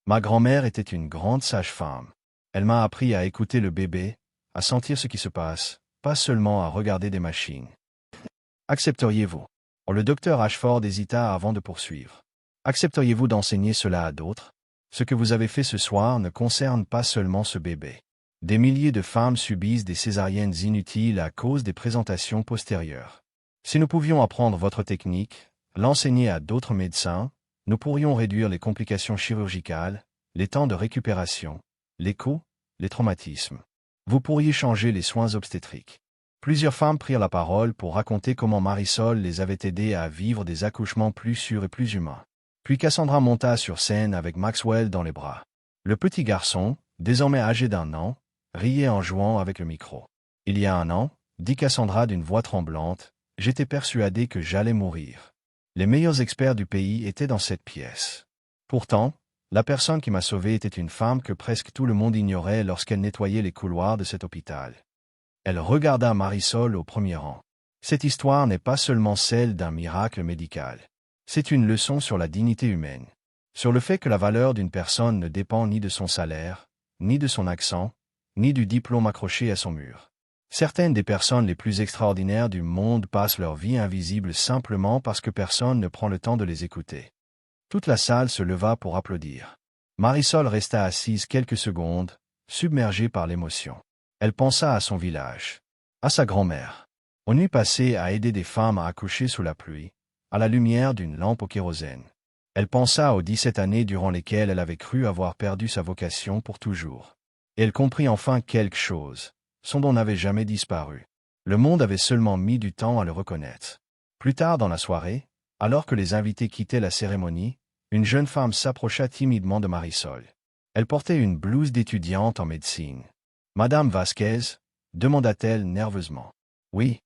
Ma grand-mère était une grande sage-femme. Elle m'a appris à écouter le bébé, à sentir ce qui se passe, pas seulement à regarder des machines. Accepteriez-vous? Le docteur Ashford hésita avant de poursuivre. Accepteriez-vous d'enseigner cela à d'autres? Ce que vous avez fait ce soir ne concerne pas seulement ce bébé. Des milliers de femmes subissent des césariennes inutiles à cause des présentations postérieures. Si nous pouvions apprendre votre technique, l'enseigner à d'autres médecins, nous pourrions réduire les complications chirurgicales, les temps de récupération, les coûts, les traumatismes. Vous pourriez changer les soins obstétriques. Plusieurs femmes prirent la parole pour raconter comment Marisol les avait aidées à vivre des accouchements plus sûrs et plus humains. Puis Cassandra monta sur scène avec Maxwell dans les bras. Le petit garçon, désormais âgé d'1 an, riait en jouant avec le micro. Il y a 1 an, dit Cassandra d'une voix tremblante, J'étais persuadé que j'allais mourir. Les meilleurs experts du pays étaient dans cette pièce. Pourtant, la personne qui m'a sauvé était une femme que presque tout le monde ignorait lorsqu'elle nettoyait les couloirs de cet hôpital. Elle regarda Marisol au premier rang. Cette histoire n'est pas seulement celle d'un miracle médical. C'est une leçon sur la dignité humaine. Sur le fait que la valeur d'une personne ne dépend ni de son salaire, ni de son accent, ni du diplôme accroché à son mur. Certaines des personnes les plus extraordinaires du monde passent leur vie invisible simplement parce que personne ne prend le temps de les écouter. Toute la salle se leva pour applaudir. Marisol resta assise quelques secondes, submergée par l'émotion. Elle pensa à son village, à sa grand-mère, aux nuits passées à aider des femmes à accoucher sous la pluie, à la lumière d'une lampe au kérosène. Elle pensa aux 17 années durant lesquelles elle avait cru avoir perdu sa vocation pour toujours. Et elle comprit enfin quelque chose. Son don n'avait jamais disparu. Le monde avait seulement mis du temps à le reconnaître. Plus tard dans la soirée, alors que les invités quittaient la cérémonie, une jeune femme s'approcha timidement de Marisol. Elle portait une blouse d'étudiante en médecine. « Madame Vasquez ?» demanda-t-elle nerveusement. « Oui.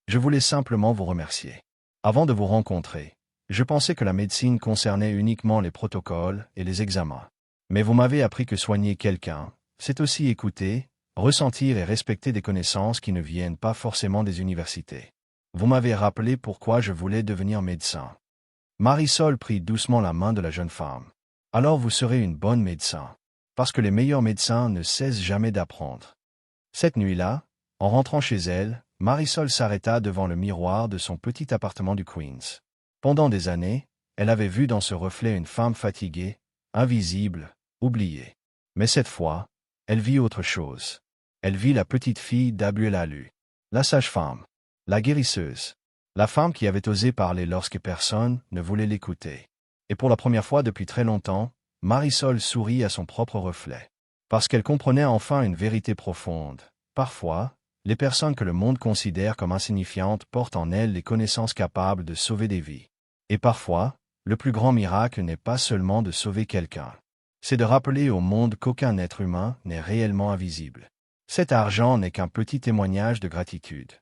Je voulais simplement vous remercier. Avant de vous rencontrer, je pensais que la médecine concernait uniquement les protocoles et les examens. Mais vous m'avez appris que soigner quelqu'un, c'est aussi écouter, ressentir et respecter des connaissances qui ne viennent pas forcément des universités. Vous m'avez rappelé pourquoi je voulais devenir médecin. » Marisol prit doucement la main de la jeune femme. « Alors vous serez une bonne médecin, parce que les meilleurs médecins ne cessent jamais d'apprendre. » Cette nuit-là, en rentrant chez elle, Marisol s'arrêta devant le miroir de son petit appartement du Queens. Pendant des années, elle avait vu dans ce reflet une femme fatiguée, invisible, oubliée. Mais cette fois, elle vit autre chose. Elle vit la petite fille d'Abuela Lu, la sage-femme, la guérisseuse, la femme qui avait osé parler lorsque personne ne voulait l'écouter. Et pour la première fois depuis très longtemps, Marisol sourit à son propre reflet. Parce qu'elle comprenait enfin une vérité profonde. Parfois, les personnes que le monde considère comme insignifiantes portent en elles les connaissances capables de sauver des vies. Et parfois, le plus grand miracle n'est pas seulement de sauver quelqu'un. C'est de rappeler au monde qu'aucun être humain n'est réellement invisible. Cet argent n'est qu'un petit témoignage de gratitude.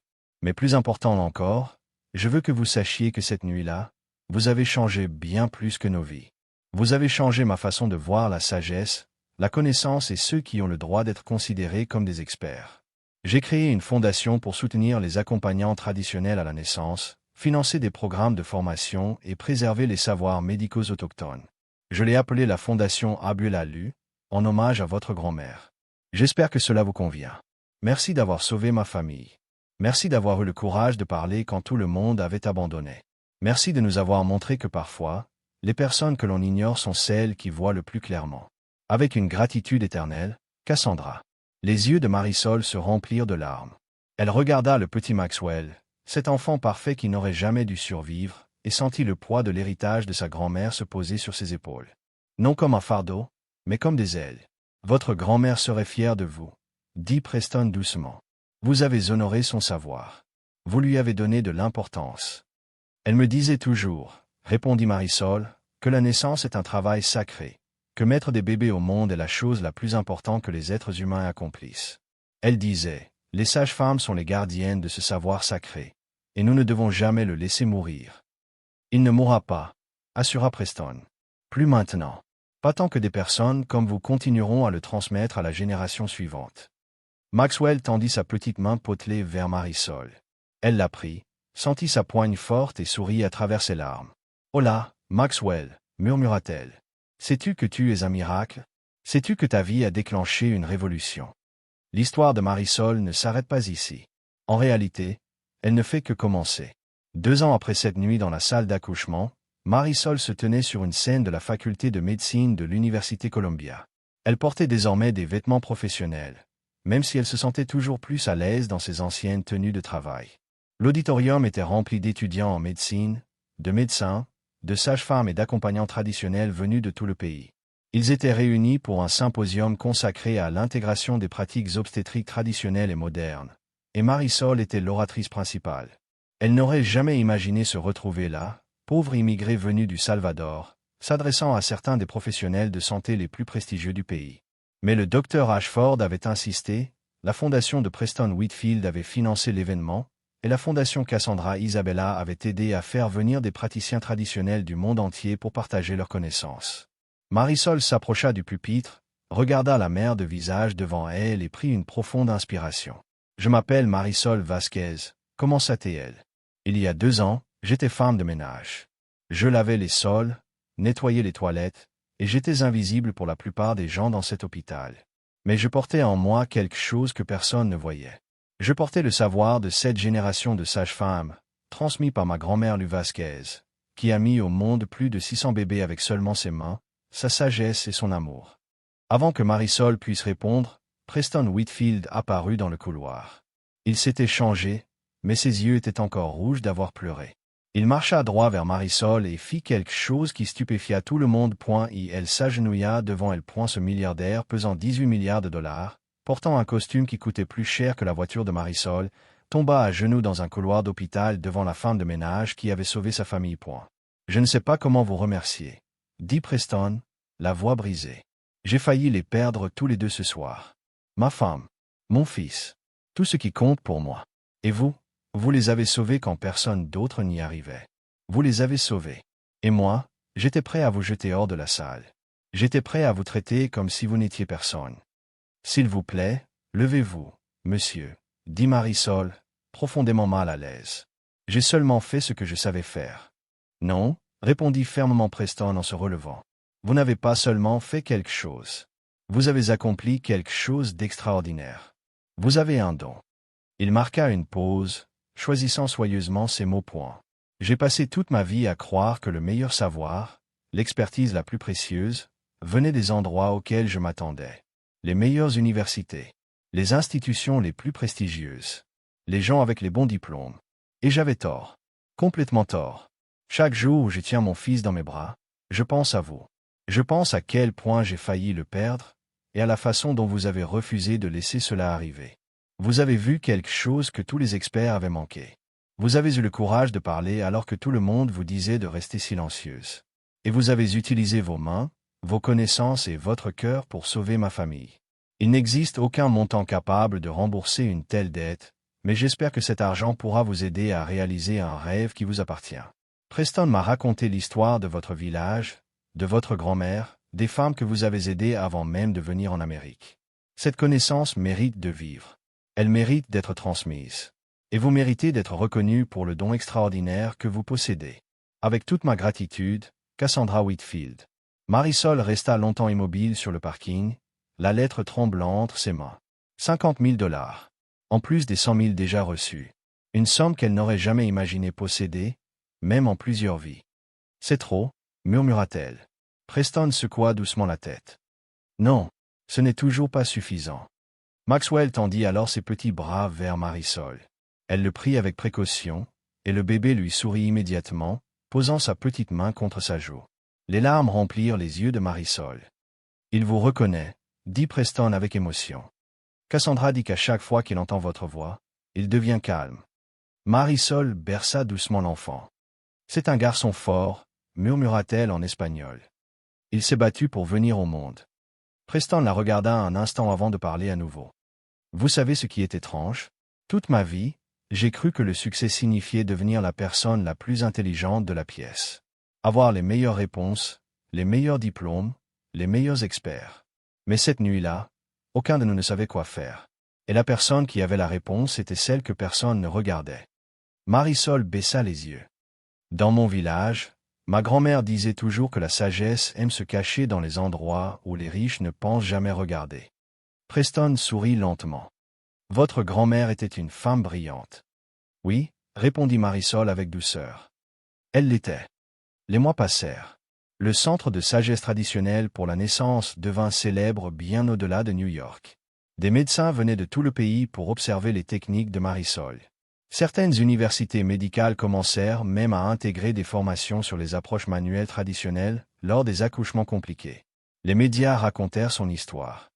Mais plus important encore, je veux que vous sachiez que cette nuit-là, vous avez changé bien plus que nos vies. Vous avez changé ma façon de voir la sagesse, la connaissance et ceux qui ont le droit d'être considérés comme des experts. J'ai créé une fondation pour soutenir les accompagnants traditionnels à la naissance, financer des programmes de formation et préserver les savoirs médicaux autochtones. Je l'ai appelée la Fondation Abuela Lu, en hommage à votre grand-mère. J'espère que cela vous convient. Merci d'avoir sauvé ma famille. Merci d'avoir eu le courage de parler quand tout le monde avait abandonné. Merci de nous avoir montré que parfois, les personnes que l'on ignore sont celles qui voient le plus clairement. Avec une gratitude éternelle, Cassandra. Les yeux de Marisol se remplirent de larmes. Elle regarda le petit Maxwell, cet enfant parfait qui n'aurait jamais dû survivre, et sentit le poids de l'héritage de sa grand-mère se poser sur ses épaules. Non comme un fardeau, mais comme des ailes. Votre grand-mère serait fière de vous, dit Preston doucement. Vous avez honoré son savoir. Vous lui avez donné de l'importance. Elle me disait toujours, répondit Marisol, que la naissance est un travail sacré, que mettre des bébés au monde est la chose la plus importante que les êtres humains accomplissent. Elle disait, les sages-femmes sont les gardiennes de ce savoir sacré, et nous ne devons jamais le laisser mourir. Il ne mourra pas, assura Preston. Plus maintenant. Pas tant que des personnes comme vous continueront à le transmettre à la génération suivante. Maxwell tendit sa petite main potelée vers Marisol. Elle la prit, sentit sa poigne forte et sourit à travers ses larmes. « Oh là, Maxwell, murmura-t-elle. Sais-tu que tu es un miracle? Sais-tu que ta vie a déclenché une révolution? » L'histoire de Marisol ne s'arrête pas ici. En réalité, elle ne fait que commencer. 2 ans après cette nuit dans la salle d'accouchement, Marisol se tenait sur une scène de la faculté de médecine de l'Université Columbia. Elle portait désormais des vêtements professionnels, même si elle se sentait toujours plus à l'aise dans ses anciennes tenues de travail. L'auditorium était rempli d'étudiants en médecine, de médecins, de sages-femmes et d'accompagnants traditionnels venus de tout le pays. Ils étaient réunis pour un symposium consacré à l'intégration des pratiques obstétriques traditionnelles et modernes, et Marisol était l'oratrice principale. Elle n'aurait jamais imaginé se retrouver là, pauvre immigrée venue du Salvador, s'adressant à certains des professionnels de santé les plus prestigieux du pays. Mais le docteur Ashford avait insisté, la fondation de Preston Whitfield avait financé l'événement, et la Fondation Cassandra Isabella avait aidé à faire venir des praticiens traditionnels du monde entier pour partager leurs connaissances. Marisol s'approcha du pupitre, regarda la mère de visage devant elle et prit une profonde inspiration. « Je m'appelle Marisol Vasquez, commença-t-elle. Il y a 2 ans, j'étais femme de ménage. Je lavais les sols, nettoyais les toilettes, et j'étais invisible pour la plupart des gens dans cet hôpital. Mais je portais en moi quelque chose que personne ne voyait. Je portais le savoir de 7 générations de sages-femmes, transmis par ma grand-mère Lu Vasquez, qui a mis au monde plus de 600 bébés avec seulement ses mains, sa sagesse et son amour. » Avant que Marisol puisse répondre, Preston Whitfield apparut dans le couloir. Il s'était changé, mais ses yeux étaient encore rouges d'avoir pleuré. Il marcha droit vers Marisol et fit quelque chose qui stupéfia tout le monde. Elle s'agenouilla devant elle. Ce milliardaire pesant 18 milliards de dollars, portant un costume qui coûtait plus cher que la voiture de Marisol, tomba à genoux dans un couloir d'hôpital devant la femme de ménage qui avait sauvé sa famille. Je ne sais pas comment vous remercier, dit Preston, la voix brisée. J'ai failli les perdre tous les 2 ce soir. Ma femme, mon fils, tout ce qui compte pour moi. Et vous les avez sauvés quand personne d'autre n'y arrivait. Vous les avez sauvés. Et moi, j'étais prêt à vous jeter hors de la salle. J'étais prêt à vous traiter comme si vous n'étiez personne. S'il vous plaît, levez-vous, monsieur, dit Marisol, profondément mal à l'aise. J'ai seulement fait ce que je savais faire. Non, répondit fermement Preston en se relevant. Vous n'avez pas seulement fait quelque chose. Vous avez accompli quelque chose d'extraordinaire. Vous avez un don. Il marqua une pause, choisissant soigneusement ses mots. J'ai passé toute ma vie à croire que le meilleur savoir, l'expertise la plus précieuse, venait des endroits auxquels je m'attendais. Les meilleures universités, les institutions les plus prestigieuses, les gens avec les bons diplômes. Et j'avais tort. Complètement tort. Chaque jour où je tiens mon fils dans mes bras, je pense à vous. Je pense à quel point j'ai failli le perdre, et à la façon dont vous avez refusé de laisser cela arriver. Vous avez vu quelque chose que tous les experts avaient manqué. Vous avez eu le courage de parler alors que tout le monde vous disait de rester silencieuse. Et vous avez utilisé vos mains, vos connaissances et votre cœur pour sauver ma famille. Il n'existe aucun montant capable de rembourser une telle dette, mais j'espère que cet argent pourra vous aider à réaliser un rêve qui vous appartient. Preston m'a raconté l'histoire de votre village, de votre grand-mère, des femmes que vous avez aidées avant même de venir en Amérique. Cette connaissance mérite de vivre. Elle mérite d'être transmise. Et vous méritez d'être reconnu pour le don extraordinaire que vous possédez. Avec toute ma gratitude, Cassandra Whitfield. Marisol resta longtemps immobile sur le parking, la lettre tremblant entre ses mains. 50 000 $. En plus des 100 000 déjà reçus. Une somme qu'elle n'aurait jamais imaginé posséder, même en plusieurs vies. C'est trop, murmura-t-elle. Preston secoua doucement la tête. Non, ce n'est toujours pas suffisant. Maxwell tendit alors ses petits bras vers Marisol. Elle le prit avec précaution, et le bébé lui sourit immédiatement, posant sa petite main contre sa joue. Les larmes remplirent les yeux de Marisol. « Il vous reconnaît, » dit Preston avec émotion. Cassandra dit qu'à chaque fois qu'il entend votre voix, il devient calme. Marisol berça doucement l'enfant. « C'est un garçon fort, » murmura-t-elle en espagnol. « Il s'est battu pour venir au monde. » Preston la regarda un instant avant de parler à nouveau. Vous savez ce qui est étrange? Toute ma vie, j'ai cru que le succès signifiait devenir la personne la plus intelligente de la pièce. Avoir les meilleures réponses, les meilleurs diplômes, les meilleurs experts. Mais cette nuit-là, aucun de nous ne savait quoi faire. Et la personne qui avait la réponse était celle que personne ne regardait. Marisol baissa les yeux. Dans mon village, ma grand-mère disait toujours que la sagesse aime se cacher dans les endroits où les riches ne pensent jamais regarder. Preston sourit lentement. Votre grand-mère était une femme brillante. Oui, répondit Marisol avec douceur. Elle l'était. Les mois passèrent. Le centre de sagesse traditionnelle pour la naissance devint célèbre bien au-delà de New York. Des médecins venaient de tout le pays pour observer les techniques de Marisol. Certaines universités médicales commencèrent même à intégrer des formations sur les approches manuelles traditionnelles lors des accouchements compliqués. Les médias racontèrent son histoire.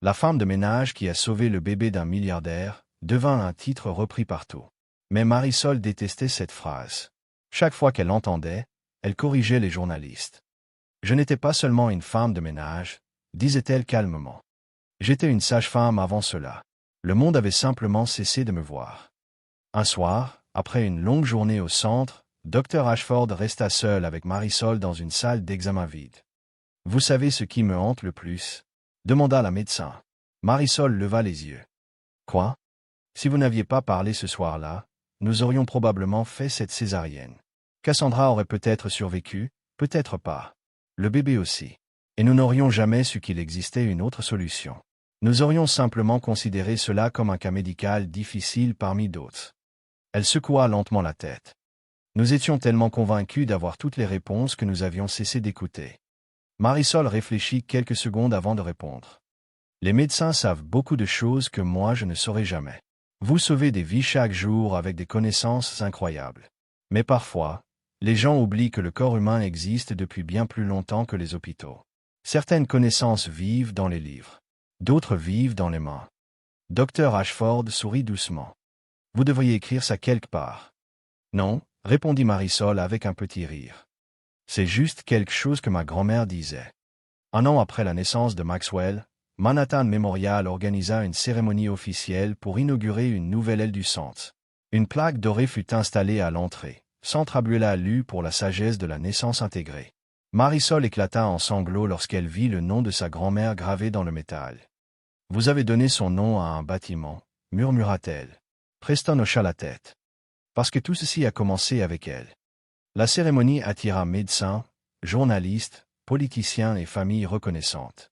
La femme de ménage qui a sauvé le bébé d'un milliardaire devint un titre repris partout. Mais Marisol détestait cette phrase. Chaque fois qu'elle l'entendait, elle corrigeait les journalistes. Je n'étais pas seulement une femme de ménage, disait-elle calmement. J'étais une sage-femme avant cela. Le monde avait simplement cessé de me voir. Un soir, après une longue journée au centre, Dr Ashford resta seul avec Marisol dans une salle d'examen vide. « Vous savez ce qui me hante le plus ?» demanda la médecin. Marisol leva les yeux. « Quoi? Si vous n'aviez pas parlé ce soir-là, nous aurions probablement fait cette césarienne. Cassandra aurait peut-être survécu, peut-être pas. Le bébé aussi. Et nous n'aurions jamais su qu'il existait une autre solution. Nous aurions simplement considéré cela comme un cas médical difficile parmi d'autres. » Elle secoua lentement la tête. Nous étions tellement convaincus d'avoir toutes les réponses que nous avions cessé d'écouter. Marisol réfléchit quelques secondes avant de répondre. « Les médecins savent beaucoup de choses que moi je ne saurais jamais. Vous sauvez des vies chaque jour avec des connaissances incroyables. Mais parfois, les gens oublient que le corps humain existe depuis bien plus longtemps que les hôpitaux. Certaines connaissances vivent dans les livres. D'autres vivent dans les mains. » Dr Ashford sourit doucement. « Vous devriez écrire ça quelque part. »« Non, » répondit Marisol avec un petit rire. « C'est juste quelque chose que ma grand-mère disait. » Un an après la naissance de Maxwell, Manhattan Memorial organisa une cérémonie officielle pour inaugurer une nouvelle aile du centre. Une plaque dorée fut installée à l'entrée. Centre Abuela lut pour la sagesse de la naissance intégrée. Marisol éclata en sanglots lorsqu'elle vit le nom de sa grand-mère gravé dans le métal. « Vous avez donné son nom à un bâtiment, » murmura-t-elle. Preston hocha la tête. « Parce que tout ceci a commencé avec elle. » La cérémonie attira médecins, journalistes, politiciens et familles reconnaissantes.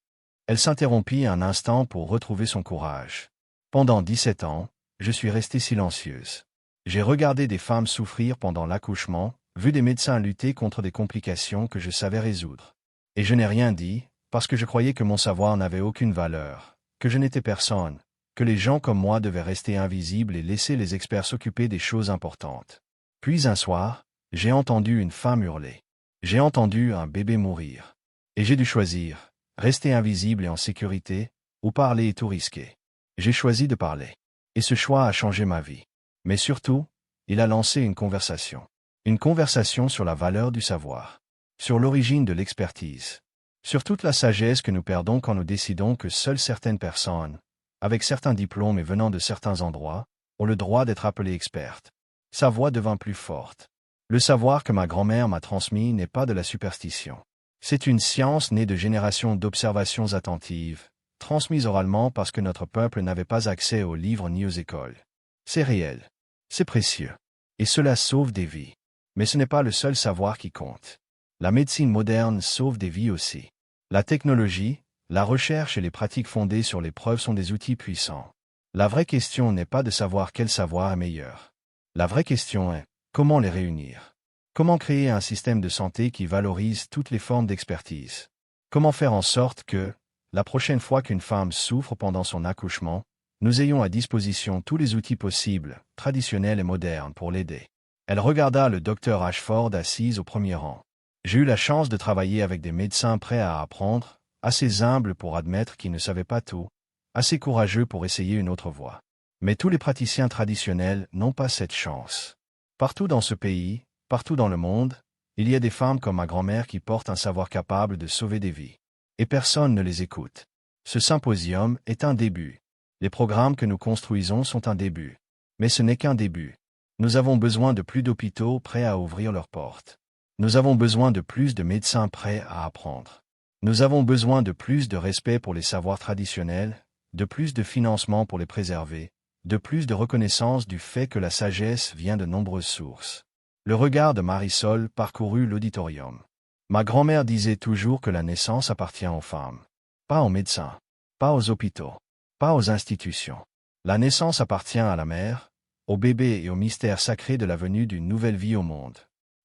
Elle s'interrompit un instant pour retrouver son courage. « Pendant 17 ans, je suis restée silencieuse. J'ai regardé des femmes souffrir pendant l'accouchement, vu des médecins lutter contre des complications que je savais résoudre. Et je n'ai rien dit, parce que je croyais que mon savoir n'avait aucune valeur, que je n'étais personne, que les gens comme moi devaient rester invisibles et laisser les experts s'occuper des choses importantes. Puis un soir, j'ai entendu une femme hurler. J'ai entendu un bébé mourir. Et j'ai dû choisir, rester invisible et en sécurité, ou parler et tout risquer. J'ai choisi de parler. Et ce choix a changé ma vie. Mais surtout, il a lancé une conversation. Une conversation sur la valeur du savoir. Sur l'origine de l'expertise. Sur toute la sagesse que nous perdons quand nous décidons que seules certaines personnes, avec certains diplômes et venant de certains endroits, ont le droit d'être appelées expertes. Sa voix devint plus forte. Le savoir que ma grand-mère m'a transmis n'est pas de la superstition. C'est une science née de générations d'observations attentives, transmises oralement parce que notre peuple n'avait pas accès aux livres ni aux écoles. C'est réel. C'est précieux. Et cela sauve des vies. Mais ce n'est pas le seul savoir qui compte. La médecine moderne sauve des vies aussi. La technologie, la recherche et les pratiques fondées sur les preuves sont des outils puissants. La vraie question n'est pas de savoir quel savoir est meilleur. La vraie question est, comment les réunir? Comment créer un système de santé qui valorise toutes les formes d'expertise? Comment faire en sorte que, la prochaine fois qu'une femme souffre pendant son accouchement, nous ayons à disposition tous les outils possibles, traditionnels et modernes, pour l'aider? Elle regarda le docteur Ashford assise au premier rang. J'ai eu la chance de travailler avec des médecins prêts à apprendre, assez humbles pour admettre qu'ils ne savaient pas tout, assez courageux pour essayer une autre voie. Mais tous les praticiens traditionnels n'ont pas cette chance. Partout dans ce pays, partout dans le monde, il y a des femmes comme ma grand-mère qui portent un savoir capable de sauver des vies. Et personne ne les écoute. Ce symposium est un début. Les programmes que nous construisons sont un début. Mais ce n'est qu'un début. Nous avons besoin de plus d'hôpitaux prêts à ouvrir leurs portes. Nous avons besoin de plus de médecins prêts à apprendre. Nous avons besoin de plus de respect pour les savoirs traditionnels, de plus de financement pour les préserver, de plus de reconnaissance du fait que la sagesse vient de nombreuses sources. Le regard de Marisol parcourut l'auditorium. Ma grand-mère disait toujours que la naissance appartient aux femmes. Pas aux médecins, pas aux hôpitaux, pas aux institutions. La naissance appartient à la mère, au bébé et au mystère sacré de la venue d'une nouvelle vie au monde.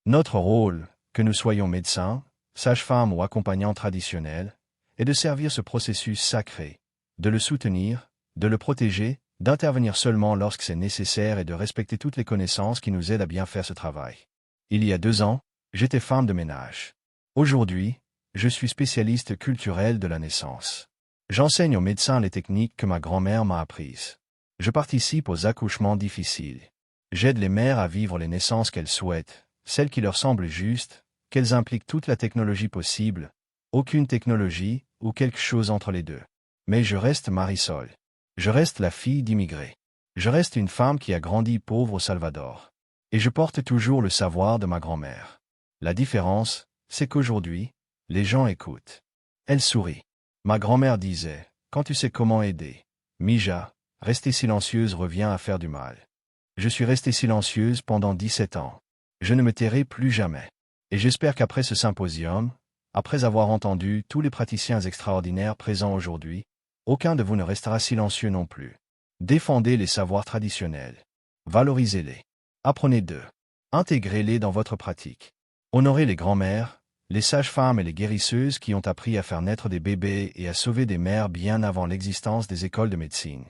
Notre rôle, que nous soyons médecins, sages-femmes ou accompagnants traditionnels, est de servir ce processus sacré, de le soutenir, de le protéger, d'intervenir seulement lorsque c'est nécessaire et de respecter toutes les connaissances qui nous aident à bien faire ce travail. Il y a 2 ans, j'étais femme de ménage. Aujourd'hui, je suis spécialiste culturel de la naissance. J'enseigne aux médecins les techniques que ma grand-mère m'a apprises. Je participe aux accouchements difficiles. J'aide les mères à vivre les naissances qu'elles souhaitent, celles qui leur semblent justes, qu'elles impliquent toute la technologie possible, aucune technologie ou quelque chose entre les deux. Mais je reste Marisol. Je reste la fille d'immigrés. Je reste une femme qui a grandi pauvre au Salvador. Et je porte toujours le savoir de ma grand-mère. La différence, c'est qu'aujourd'hui, les gens écoutent. Elle sourit. Ma grand-mère disait, quand tu sais comment aider, Mija, rester silencieuse revient à faire du mal. Je suis restée silencieuse pendant 17 ans. Je ne me tairai plus jamais. Et j'espère qu'après ce symposium, après avoir entendu tous les praticiens extraordinaires présents aujourd'hui, aucun de vous ne restera silencieux non plus. Défendez les savoirs traditionnels. Valorisez-les. Apprenez d'eux. Intégrez-les dans votre pratique. Honorez les grands-mères, les sages-femmes et les guérisseuses qui ont appris à faire naître des bébés et à sauver des mères bien avant l'existence des écoles de médecine.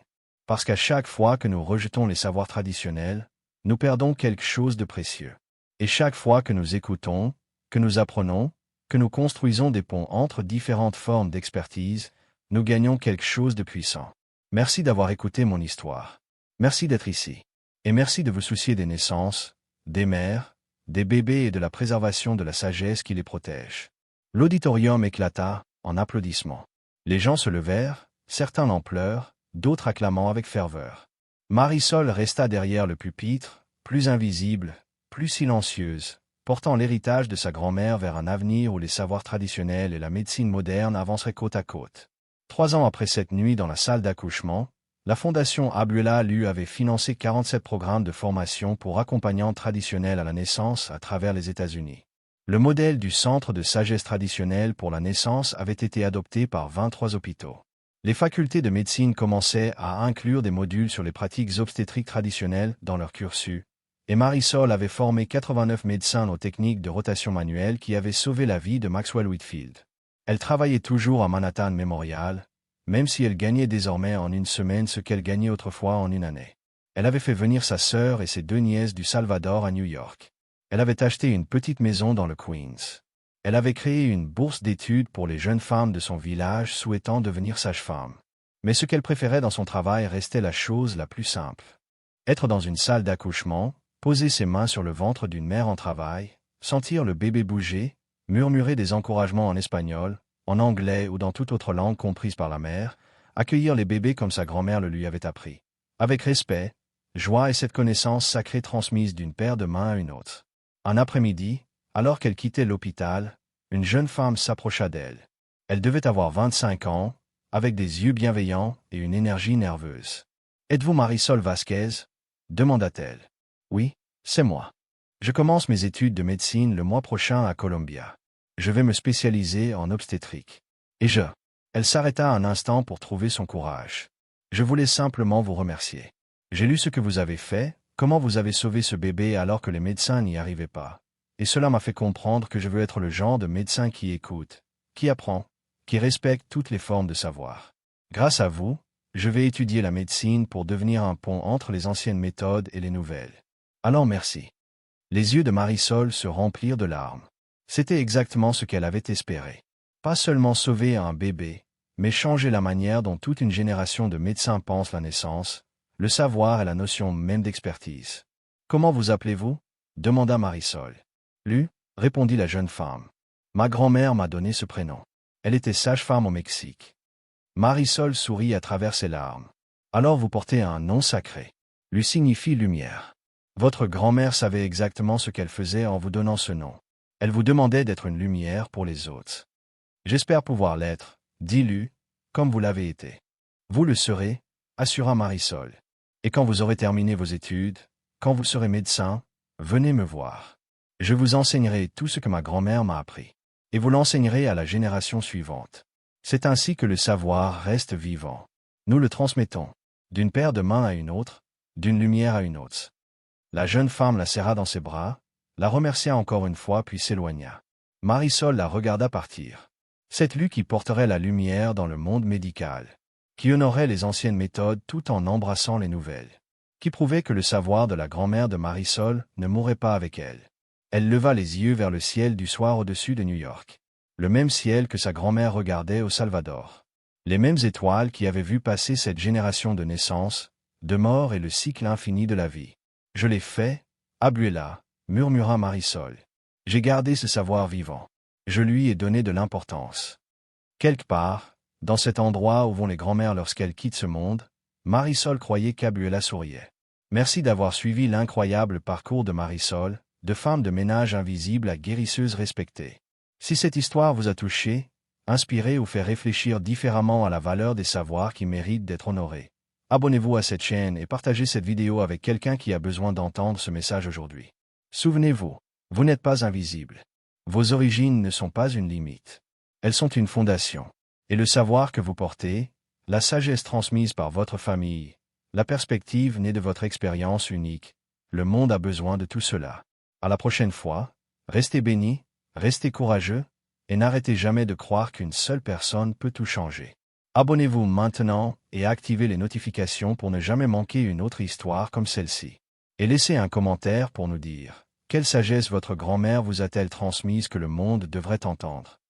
Parce qu'à chaque fois que nous rejetons les savoirs traditionnels, nous perdons quelque chose de précieux. Et chaque fois que nous écoutons, que nous apprenons, que nous construisons des ponts entre différentes formes d'expertise, nous gagnons quelque chose de puissant. Merci d'avoir écouté mon histoire. Merci d'être ici. Et merci de vous soucier des naissances, des mères, des bébés et de la préservation de la sagesse qui les protège. L'auditorium éclata en applaudissements. Les gens se levèrent, certains en pleurent, d'autres acclamant avec ferveur. Marisol resta derrière le pupitre, plus invisible, plus silencieuse, portant l'héritage de sa grand-mère vers un avenir où les savoirs traditionnels et la médecine moderne avanceraient côte à côte. 3 ans après cette nuit dans la salle d'accouchement, la Fondation Abuela lui avait financé 47 programmes de formation pour accompagnants traditionnels à la naissance à travers les États-Unis. Le modèle du Centre de sagesse traditionnelle pour la naissance avait été adopté par 23 hôpitaux. Les facultés de médecine commençaient à inclure des modules sur les pratiques obstétriques traditionnelles dans leur cursus, et Marisol avait formé 89 médecins aux techniques de rotation manuelle qui avaient sauvé la vie de Maxwell Whitfield. Elle travaillait toujours à Manhattan Memorial, même si elle gagnait désormais en une semaine ce qu'elle gagnait autrefois en une année. Elle avait fait venir sa sœur et ses 2 nièces du Salvador à New York. Elle avait acheté une petite maison dans le Queens. Elle avait créé une bourse d'études pour les jeunes femmes de son village souhaitant devenir sage-femme. Mais ce qu'elle préférait dans son travail restait la chose la plus simple. Être dans une salle d'accouchement, poser ses mains sur le ventre d'une mère en travail, sentir le bébé bouger, murmurer des encouragements en espagnol, en anglais ou dans toute autre langue comprise par la mère, accueillir les bébés comme sa grand-mère le lui avait appris. Avec respect, joie et cette connaissance sacrée transmise d'une paire de mains à une autre. Un après-midi, alors qu'elle quittait l'hôpital, une jeune femme s'approcha d'elle. Elle devait avoir 25 ans, avec des yeux bienveillants et une énergie nerveuse. « Êtes-vous Marisol Vasquez ?» demanda-t-elle. « Oui, c'est moi. Je commence mes études de médecine le mois prochain à Columbia. Je vais me spécialiser en obstétrique. Et je... » Elle s'arrêta un instant pour trouver son courage. « Je voulais simplement vous remercier. J'ai lu ce que vous avez fait, comment vous avez sauvé ce bébé alors que les médecins n'y arrivaient pas. Et cela m'a fait comprendre que je veux être le genre de médecin qui écoute, qui apprend, qui respecte toutes les formes de savoir. Grâce à vous, je vais étudier la médecine pour devenir un pont entre les anciennes méthodes et les nouvelles. Alors merci. » Les yeux de Marisol se remplirent de larmes. C'était exactement ce qu'elle avait espéré. Pas seulement sauver un bébé, mais changer la manière dont toute une génération de médecins pense la naissance, le savoir et la notion même d'expertise. « Comment vous appelez-vous » demanda Marisol. « Lu » répondit la jeune femme. « Ma grand-mère m'a donné ce prénom. Elle était sage-femme au Mexique. » Marisol sourit à travers ses larmes. « Alors vous portez un nom sacré. Lui signifie lumière. Votre grand-mère savait exactement ce qu'elle faisait en vous donnant ce nom. Elle vous demandait d'être une lumière pour les autres. J'espère pouvoir l'être, dit Lu, comme vous l'avez été. Vous le serez, assura Marisol. Et quand vous aurez terminé vos études, quand vous serez médecin, venez me voir. Je vous enseignerai tout ce que ma grand-mère m'a appris. Et vous l'enseignerez à la génération suivante. C'est ainsi que le savoir reste vivant. Nous le transmettons, d'une paire de mains à une autre, d'une lumière à une autre. » La jeune femme la serra dans ses bras, la remercia encore une fois puis s'éloigna. Marisol la regarda partir. Cette Lu qui porterait la lumière dans le monde médical, qui honorait les anciennes méthodes tout en embrassant les nouvelles, qui prouvait que le savoir de la grand-mère de Marisol ne mourrait pas avec elle. Elle leva les yeux vers le ciel du soir au-dessus de New York, le même ciel que sa grand-mère regardait au Salvador. Les mêmes étoiles qui avaient vu passer cette génération de naissances, de morts et le cycle infini de la vie. « Je l'ai fait, Abuela » murmura Marisol. « J'ai gardé ce savoir vivant. Je lui ai donné de l'importance. Quelque part, dans cet endroit où vont les grands-mères lorsqu'elles quittent ce monde, Marisol croyait qu'Abuela souriait. Merci d'avoir suivi l'incroyable parcours de Marisol, de femme de ménage invisible à guérisseuse respectée. Si cette histoire vous a touché, inspiré ou fait réfléchir différemment à la valeur des savoirs qui méritent d'être honorés, abonnez-vous à cette chaîne et partagez cette vidéo avec quelqu'un qui a besoin d'entendre ce message aujourd'hui. Souvenez-vous, vous n'êtes pas invisible. Vos origines ne sont pas une limite. Elles sont une fondation. Et le savoir que vous portez, la sagesse transmise par votre famille, la perspective née de votre expérience unique, le monde a besoin de tout cela. À la prochaine fois, restez bénis, restez courageux, et n'arrêtez jamais de croire qu'une seule personne peut tout changer. Abonnez-vous maintenant et activez les notifications pour ne jamais manquer une autre histoire comme celle-ci. Et laissez un commentaire pour nous dire quelle sagesse votre grand-mère vous a-t-elle transmise que le monde devrait entendre.